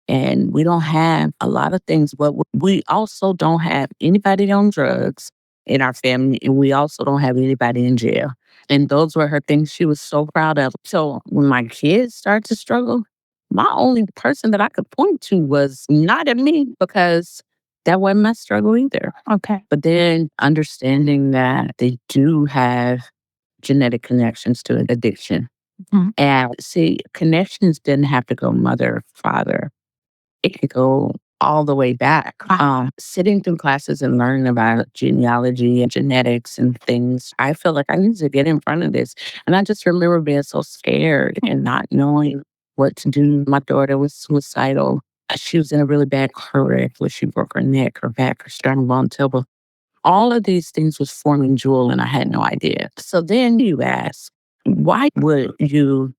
and we don't have a lot of things, but we also don't have anybody on drugs in our family, and we also don't have anybody in jail." And those were her things she was so proud of. So when my kids started to struggle, my only person that I could point to was not at me, because that wasn't my struggle either. Okay. But then understanding that they do have genetic connections to addiction. And see, connections didn't have to go mother, father. It could go all the way back. Sitting through classes and learning about genealogy and genetics and things, I feel like I need to get in front of this. And I just remember being so scared and not knowing what to do. My daughter was suicidal. She was in a really bad car wreck where she broke her neck, her back, her sternum, tibia. All of these things was forming Jewel, and I had no idea. So then you ask, why would you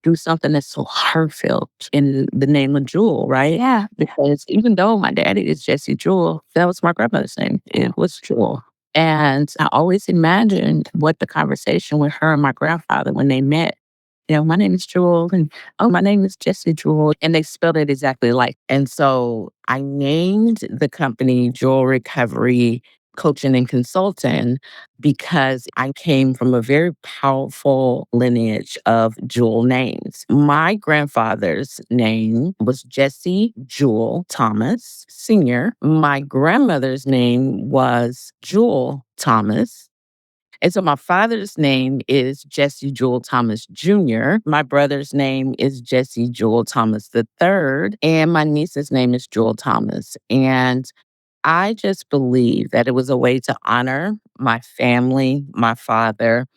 do something that's so heartfelt in the name of Jewel, right? Yeah. Because even though my daddy is Jesse Jewel, that was my grandmother's name. It was Jewel. And I always imagined what the conversation with her and my grandfather when they met. My name is Jewel, and oh, my name is Jesse Jewel. And they spelled it exactly alike. And so I named the company Jewel Recovery Coaching and Consulting because I came from a very powerful lineage of Jewel names. My grandfather's name was Jesse Jewel Thomas Sr. My grandmother's name was Jewel Thomas. And so my father's name is Jesse Jewel Thomas Jr. My brother's name is Jesse Jewel Thomas III. And my niece's name is Jewel Thomas. And I just believe that it was a way to honor my family, my father.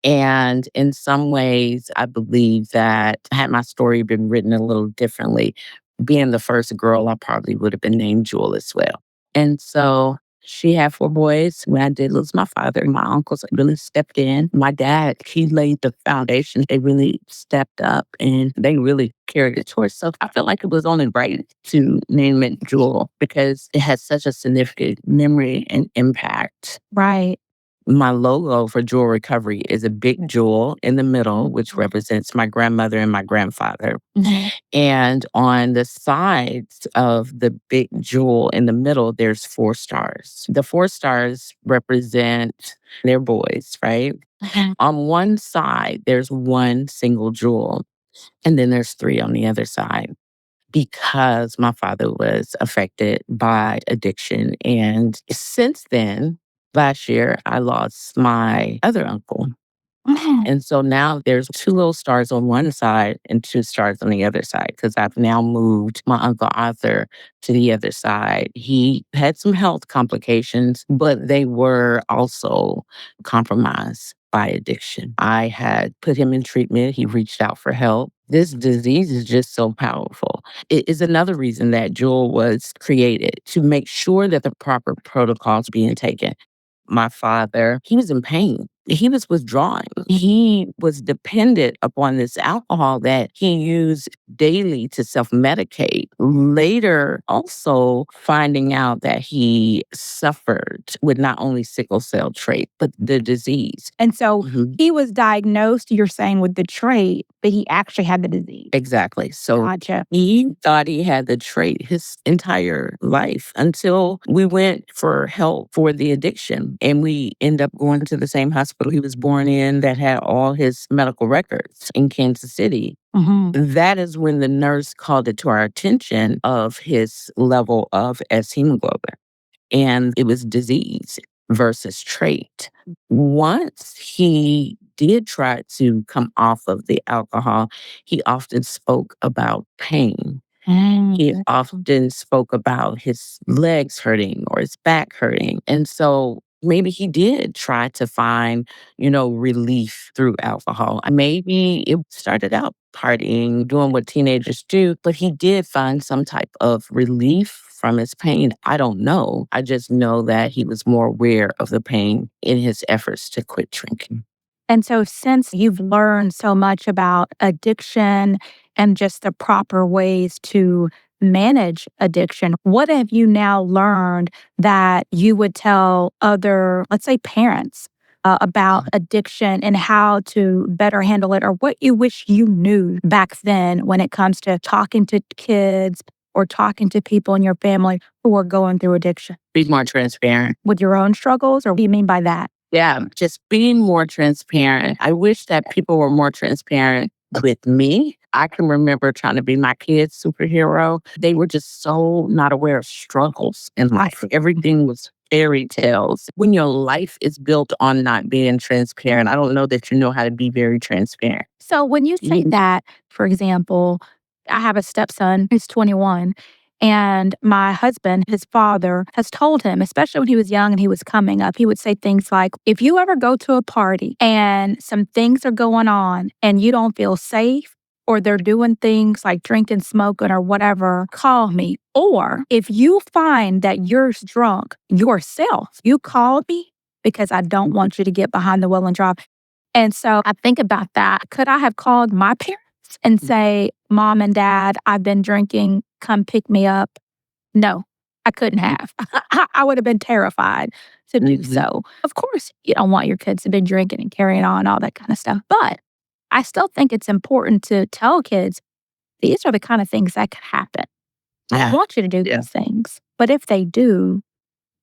And in some ways, I believe that had my story been written a little differently, being the first girl, I probably would have been named Jewel as well. And so she had 4 boys. When I did lose my father, my uncles really stepped in. My dad, he laid the foundation. They really stepped up and they really carried it towards. So I felt like it was only right to name it Jewel because it has such a significant memory and impact. Right. My logo for Jewel Recovery is a big jewel in the middle, which represents my grandmother and my grandfather. And on the sides of the big jewel in the middle, there's 4 stars. The 4 stars represent their boys, right? On one side, there's 1 single jewel, and then there's 3 on the other side. Because my father was affected by addiction. And since then, last year, I lost my other uncle. And so now there's 2 little stars on one side and 2 stars on the other side because I've now moved my Uncle Arthur to the other side. He had some health complications, but they were also compromised by addiction. I had put him in treatment. He reached out for help. This disease is just so powerful. It is another reason that Jewel was created, to make sure that the proper protocols being taken. My father, he was in pain. He was withdrawing. He was dependent upon this alcohol that he used daily to self-medicate. Later, also finding out that he suffered with not only sickle cell trait, but the disease. And so he was diagnosed, you're saying, with the trait, but he actually had the disease. Exactly. So Gotcha. he thought he had the trait his entire life until we went for help for the addiction. And we end up going to the same hospital hospital he was born in that had all his medical records in Kansas City. That is when the nurse called it to our attention of his level of S hemoglobin. And it was disease versus trait. Once he did try to come off of the alcohol, he often spoke about pain. He often spoke about his legs hurting or his back hurting. And so maybe he did try to find, relief through alcohol. Maybe it started out partying, doing what teenagers do, but he did find some type of relief from his pain. I don't know. I just know that he was more aware of the pain in his efforts to quit drinking. And so, since you've learned so much about addiction and just the proper ways to manage addiction, what have you now learned that you would tell other, let's say, parents about addiction and how to better handle it, or what you wish you knew back then when it comes to talking to kids or talking to people in your family who are going through addiction? Be more transparent. With your own struggles, or what do you mean by that? Yeah, just being more transparent. I wish that people were more transparent with me. I can remember trying to be my kid's superhero. They were just so not aware of struggles in life. Everything was fairy tales. When your life is built on not being transparent, I don't know that you know how to be very transparent. So when you say that, for example, I have a stepson who's 21, and my husband, his father, has told him, especially when he was young and he was coming up, he would say things like, if you ever go to a party and some things are going on and you don't feel safe, or they're doing things like drinking, smoking, or whatever, call me. Or if you find that you're drunk yourself, you call me, because I don't want you to get behind the wheel and drive. And so I think about that. Could I have called my parents and say, Mom and Dad, I've been drinking, come pick me up? No, I couldn't have. I would have been terrified to do so. Of course, you don't want your kids to be drinking and carrying on, all that kind of stuff. But I still think it's important to tell kids, these are the kind of things that could happen. I don't want you to do these things. But if they do,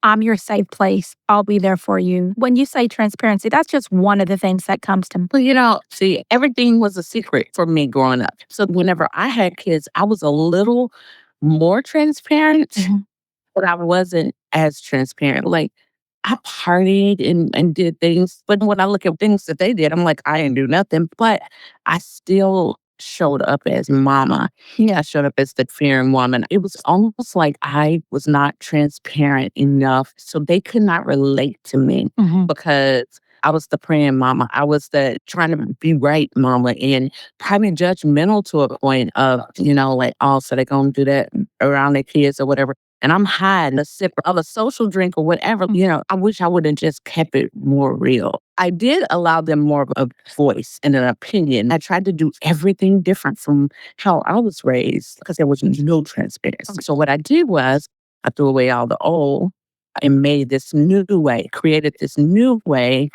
I'm your safe place. I'll be there for you. When you say transparency, that's just one of the things that comes to me. Well, see, everything was a secret for me growing up. So whenever I had kids, I was a little more transparent, but I wasn't as transparent. Like, I partied and did things, but when I look at things that they did, I'm like, I didn't do nothing, but I still showed up as mama. Yeah, I showed up as the fearing woman. It was almost like I was not transparent enough, so they could not relate to me because I was the praying mama. I was the trying to be right mama, and probably judgmental to a point of, like, oh, so they're going to do that around their kids or whatever. And I'm hiding a sip of a social drink or whatever. I wish I would have just kept it more real. I did allow them more of a voice and an opinion. I tried to do everything different from how I was raised because there was no transparency. So what I did was I threw away all the old and made this new way, created this new way,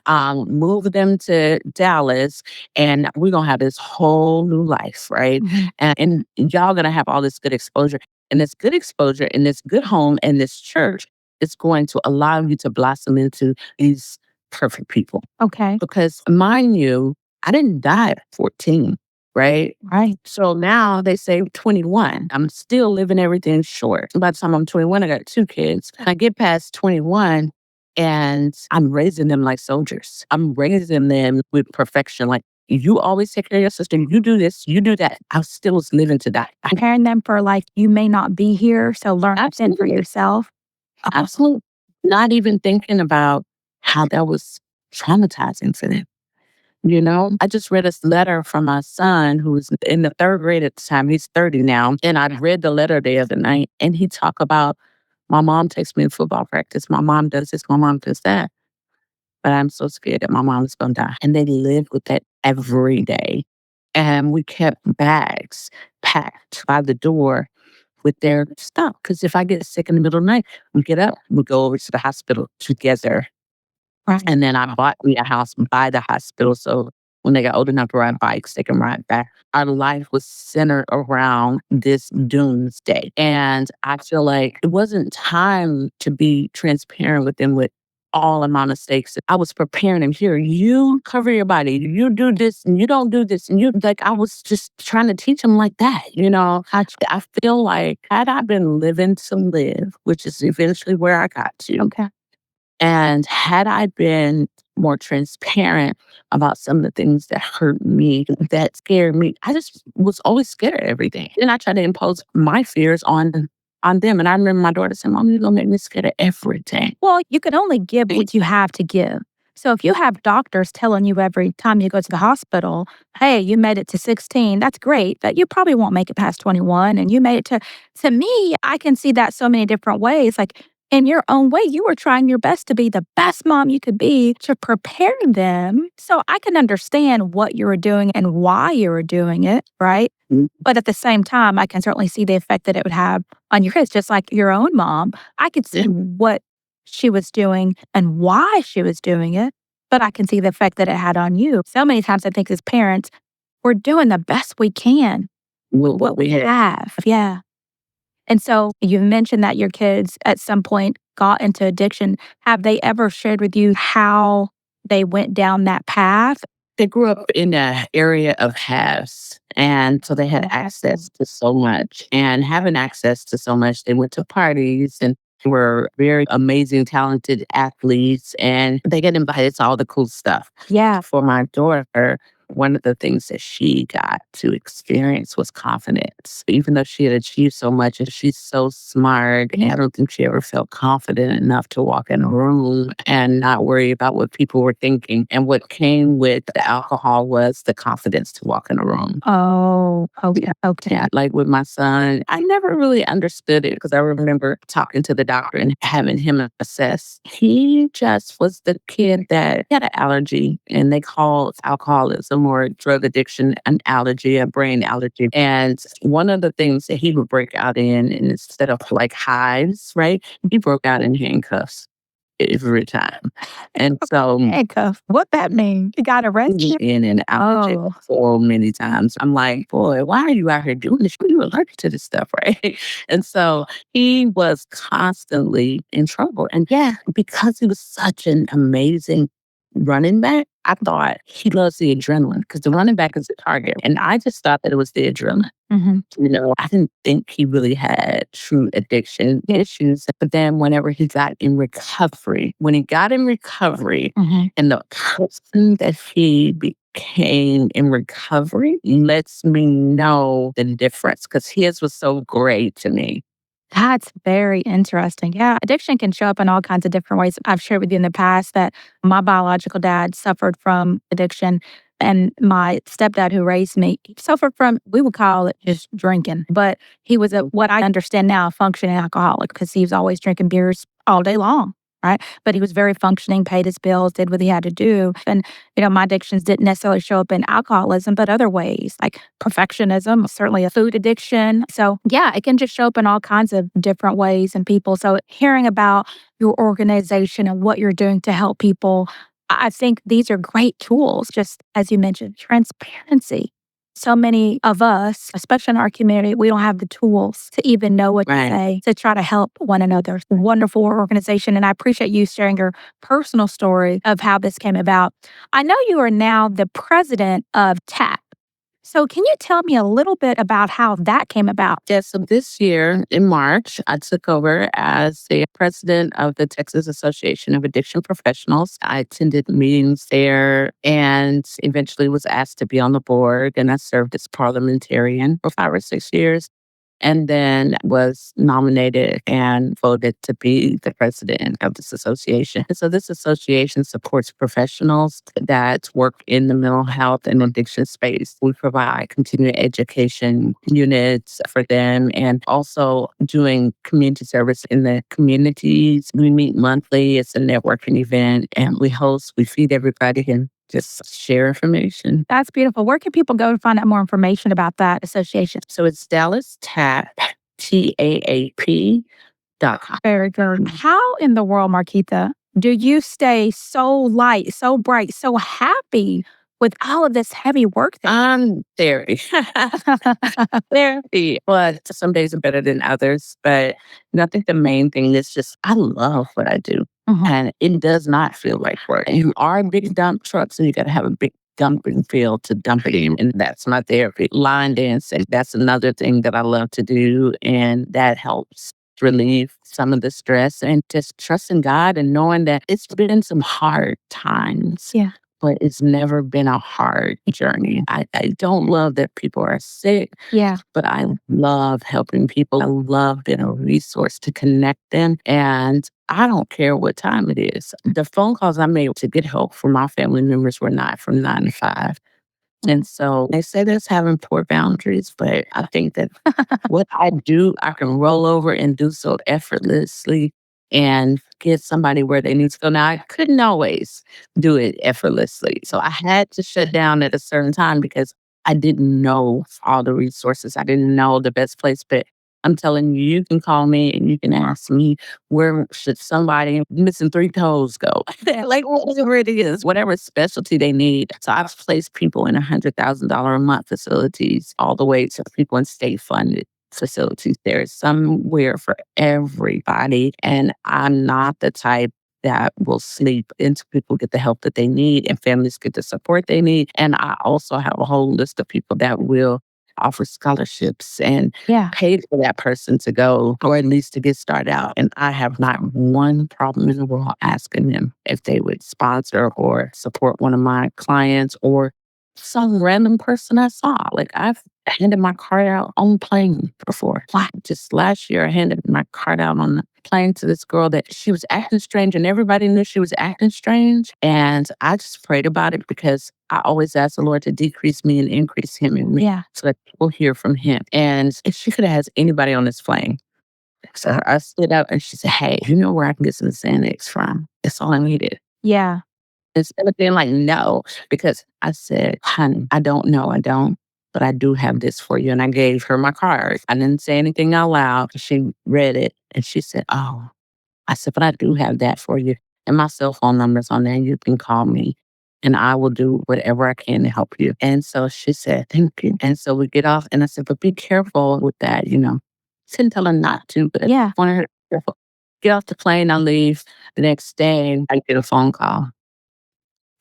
moved them to Dallas, and we're going to have this whole new life, right? And y'all going to have all this good exposure. And this good exposure in this good home and this church is going to allow you to blossom into these perfect people. Okay. Because mind you, I didn't die at 14, right? Right. So now they say 21. I'm still living everything short. By the time I'm 21, I got 2 kids. I get past 21 and I'm raising them like soldiers. I'm raising them with perfection. Like, you always take care of your sister. You do this, you do that. I still was living to die. Preparing them for, like, you may not be here, so learn that for yourself. Absolutely. Not even thinking about how that was traumatizing for them. I just read a letter from my son who was in the 3rd grade at the time. He's 30 now. And I read the letter the other night, and he talked about, my mom takes me to football practice. My mom does this. My mom does that. But I'm so scared that my mom is going to die. And they lived with that every day. And we kept bags packed by the door with their stuff. Because if I get sick in the middle of the night, we get up, we go over to the hospital together. Right. And then I bought me a house by the hospital. So when they got old enough to ride bikes, they can ride back. Our life was centered around this doomsday. And I feel like it wasn't time to be transparent with them with all of my mistakes. I was preparing him. Here, you cover your body. You do this and you don't do this. And you like, I was just trying to teach him like that. I feel like had I been living to live, which is eventually where I got to. Okay. And had I been more transparent about some of the things that hurt me, that scared me, I just was always scared of everything. And I tried to impose my fears on them. And I remember my daughter saying, Mom, you're going to make me scared of everything. Well, you can only give what you have to give. So if you have doctors telling you every time you go to the hospital, hey, you made it to 16, that's great, but you probably won't make it past 21. And you made it to me, I can see that so many different ways. Like in your own way, you were trying your best to be the best mom you could be to prepare them. So I can understand what you were doing and why you were doing it, right? Mhm. But at the same time, I can certainly see the effect that it would have on your kids, just like your own mom. I could see Yeah. what she was doing and why she was doing it, but I can see the effect that it had on you. So many times I think as parents, we're doing the best we can With with what we had. have. Yeah. And so you mentioned that your kids at some point got into addiction. Have they ever shared with you how they went down that path? They grew up in an area of haves. And so they had access to so much. And having access to so much, they went to parties and were very amazing, talented athletes. And they get invited to all the cool stuff. Yeah. For my daughter, one of the things that she got to experience was confidence. Even though she had achieved so much and she's so smart, I don't think she ever felt confident enough to walk in a room and not worry about what people were thinking. And what came with the alcohol was the confidence to walk in a room. Oh, okay. Okay. Yeah, like with my son, I never really understood it because I remember talking to the doctor and having him assess. He just was the kid that had an allergy, and they called alcoholism or drug addiction an allergy, a brain allergy. And one of the things that he would break out in, and instead of like hives, right, he broke out in handcuffs every time. And so Handcuff. What that mean? You got arrested? in and out of jail so many times. I'm like, boy, why are you out here doing this? You allergic to this stuff, right? And so he was constantly in trouble. And yeah, because he was such an amazing running back, I thought he loves the adrenaline because the running back is the target. And I just thought that it was the adrenaline. Mm-hmm. I didn't think he really had true addiction issues. But then whenever he got in recovery, when he got in recovery Mm-hmm. and the person that he became in recovery lets me know the difference because his was so great to me. That's very interesting. Yeah, addiction can show up in all kinds of different ways. I've shared with you in the past that my biological dad suffered from addiction, and my stepdad, who raised me, he suffered from, we would call it just drinking, but he was what I understand now, a functioning alcoholic because he was always drinking beers all day long. Right. But he was very functioning, paid his bills, did what he had to do. And, my addictions didn't necessarily show up in alcoholism, but other ways like perfectionism, certainly a food addiction. So, yeah, it can just show up in all kinds of different ways in people. So, hearing about your organization and what you're doing to help people, I think these are great tools. Just as you mentioned, transparency. So many of us, especially in our community, we don't have the tools to even know what to Right. say to try to help one another. It's a wonderful organization. And I appreciate you sharing your personal story of how this came about. I know you are now the president of TAP. So can you tell me a little bit about how that came about? Yeah, so this year in March, I took over as the president of the Texas Association of Addiction Professionals. I attended meetings there and eventually was asked to be on the board. And I served as parliamentarian for 5 or 6 years. And then was nominated and voted to be the president of this association. And so this association supports professionals that work in the mental health and addiction space. We provide continuing education units for them and also doing community service in the communities. We meet monthly. It's a networking event and we feed everybody and just share information. That's beautiful. Where can people go to find out more information about that association? So it's Dallas TAP, TAAP.com. Very good. How in the world, Marketha, do you stay so light, so bright, so happy with all of this heavy work Therapy. Therapy. But some days are better than others. But I think the main thing is just I love what I do. And it does not feel like work. You are a big dump truck, so you got to have a big dumping field to dump it in. And that's my therapy. Line dancing, that's another thing that I love to do. And that helps relieve some of the stress and just trusting God and knowing that it's been some hard times. Yeah. But it's never been a hard journey. I don't love that people are sick. Yeah. But I love helping people. I love being a resource to connect them. And I don't care what time it is. The phone calls I made to get help from my family members were not from 9 to 5. And so they say that's having poor boundaries, but I think that what I do, I can roll over and do so effortlessly and get somebody where they need to go. Now, I couldn't always do it effortlessly. So I had to shut down at a certain time because I didn't know all the resources. I didn't know the best place. But I'm telling you, you can call me and you can ask me, where should somebody missing 3 toes go? Like whatever it is, whatever specialty they need. So I've placed people in $100,000 a month facilities all the way to people in state funded facilities. There's somewhere for everybody. And I'm not the type that will sleep until people get the help that they need and families get the support they need. And I also have a whole list of people that will offer scholarships and pay for that person to go or at least to get started out. And I have not one problem in the world asking them if they would sponsor or support one of my clients or some random person I saw. Like I've handed my card out on plane before. Just last year, I handed my card out on the plane to this girl that she was acting strange and everybody knew she was acting strange. And I just prayed about it because I always ask the Lord to decrease me and increase him in me so that people hear from him. And if she could have asked anybody on this plane. So I stood up and she said, hey, you know where I can get some Xanax from? That's all I needed. Yeah. Instead of being like, no, because I said, honey, I don't know. I don't. But I do have this for you. And I gave her my card. I didn't say anything out loud. She read it and she said, oh, I said, but I do have that for you. And my cell phone number's on there. And you can call me and I will do whatever I can to help you. And so she said, thank you. And so we get off and I said, but be careful with that, you know. I didn't tell her not to, but I wanted her to be careful. Get off the plane, I leave. The next day, I get a phone call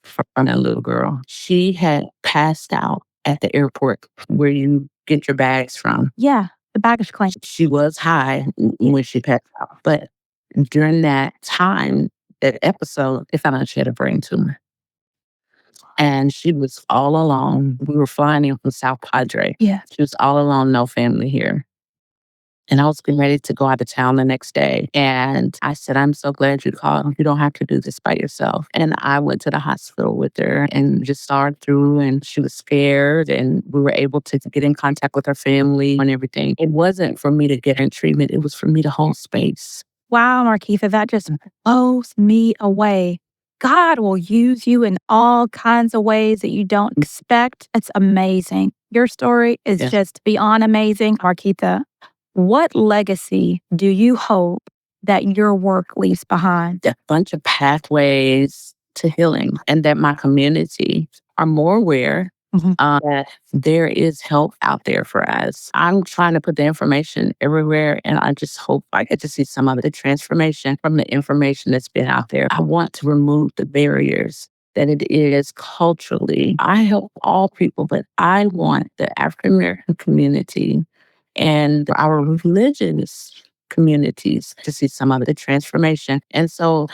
from that little girl. She had passed out at the airport where you get your bags from. Yeah, the baggage claim. She was high when she passed out. But during that time, that episode, they found out she had a brain tumor. And she was all alone. We were flying in from South Padre. Yeah. She was all alone, no family here. And I was getting ready to go out of town the next day. And I said, I'm so glad you called. You don't have to do this by yourself. And I went to the hospital with her and just saw her through. And she was scared. And we were able to get in contact with her family and everything. It wasn't for me to get her treatment. It was for me to hold space. Wow, Marketha, that just blows me away. God will use you in all kinds of ways that you don't expect. It's amazing. Your story is just beyond amazing. Marketha, what legacy do you hope that your work leaves behind? A bunch of pathways to healing, and that my community are more aware that there is help out there for us. I'm trying to put the information everywhere, and I just hope I get to see some of the transformation from the information that's been out there. I want to remove the barriers that it is culturally. I help all people, but I want the African American community and our religious communities to see some of the transformation. And so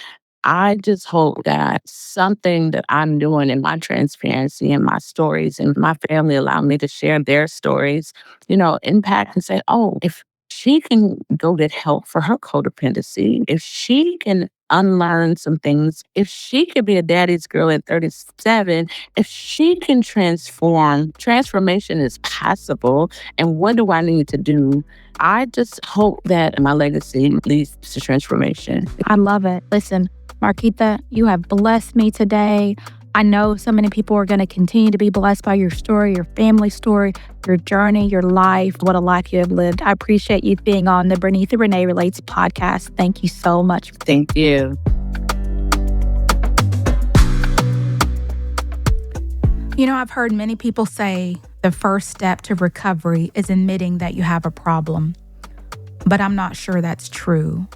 I just hope that something that I'm doing in my transparency and my stories and my family allow me to share their stories, you know, impact and say, oh, if she can go get help for her codependency, if she can unlearn some things, if she could be a daddy's girl at 37, if she can transformation is possible. And what do I need to do? I just hope that my legacy leads to transformation. I love it. Listen, Marketha, you have blessed me today. I know so many people are going to continue to be blessed by your story, your family story, your journey, your life, what a life you have lived. I appreciate you being on the Bernitha Renee Relates podcast. Thank you so much. Thank you. You know, I've heard many people say the first step to recovery is admitting that you have a problem, but I'm not sure that's true.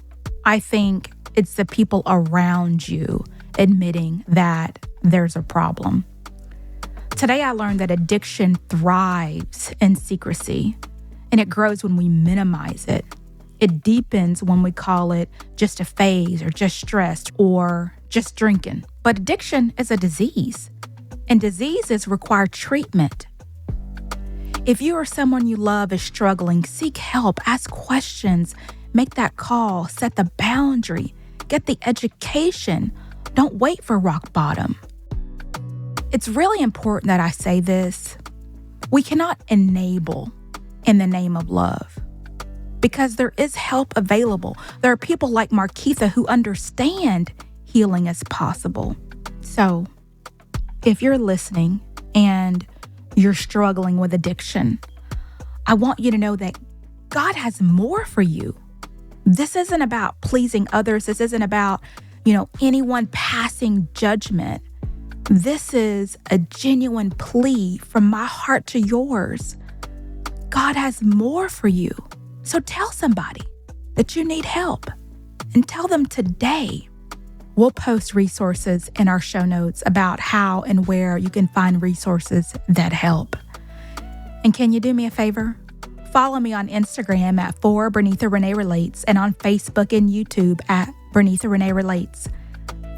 I think It's the people around you admitting that there's a problem. Today, I learned that addiction thrives in secrecy, and it grows when we minimize it. It deepens when we call it just a phase or just stressed or just drinking. But addiction is a disease, and diseases require treatment. If you or someone you love is struggling, seek help, ask questions, make that call, set the boundary, get the education. Don't wait for rock bottom. It's really important that I say this. We cannot enable in the name of love because there is help available. There are people like Marketha who understand healing is possible. So if you're listening and you're struggling with addiction, I want you to know that God has more for you. This isn't about pleasing others. This isn't about, anyone passing judgment. This is a genuine plea from my heart to yours. God has more for you. So tell somebody that you need help and tell them today. We'll post resources in our show notes about how and where you can find resources that help. And can you do me a favor? Follow me on Instagram at Bernitha Renee Relates and on Facebook and YouTube at Bernitha Renee Relates.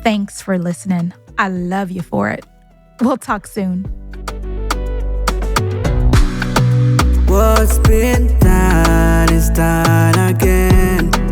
Thanks for listening. I love you for it. We'll talk soon. What's been done is done again.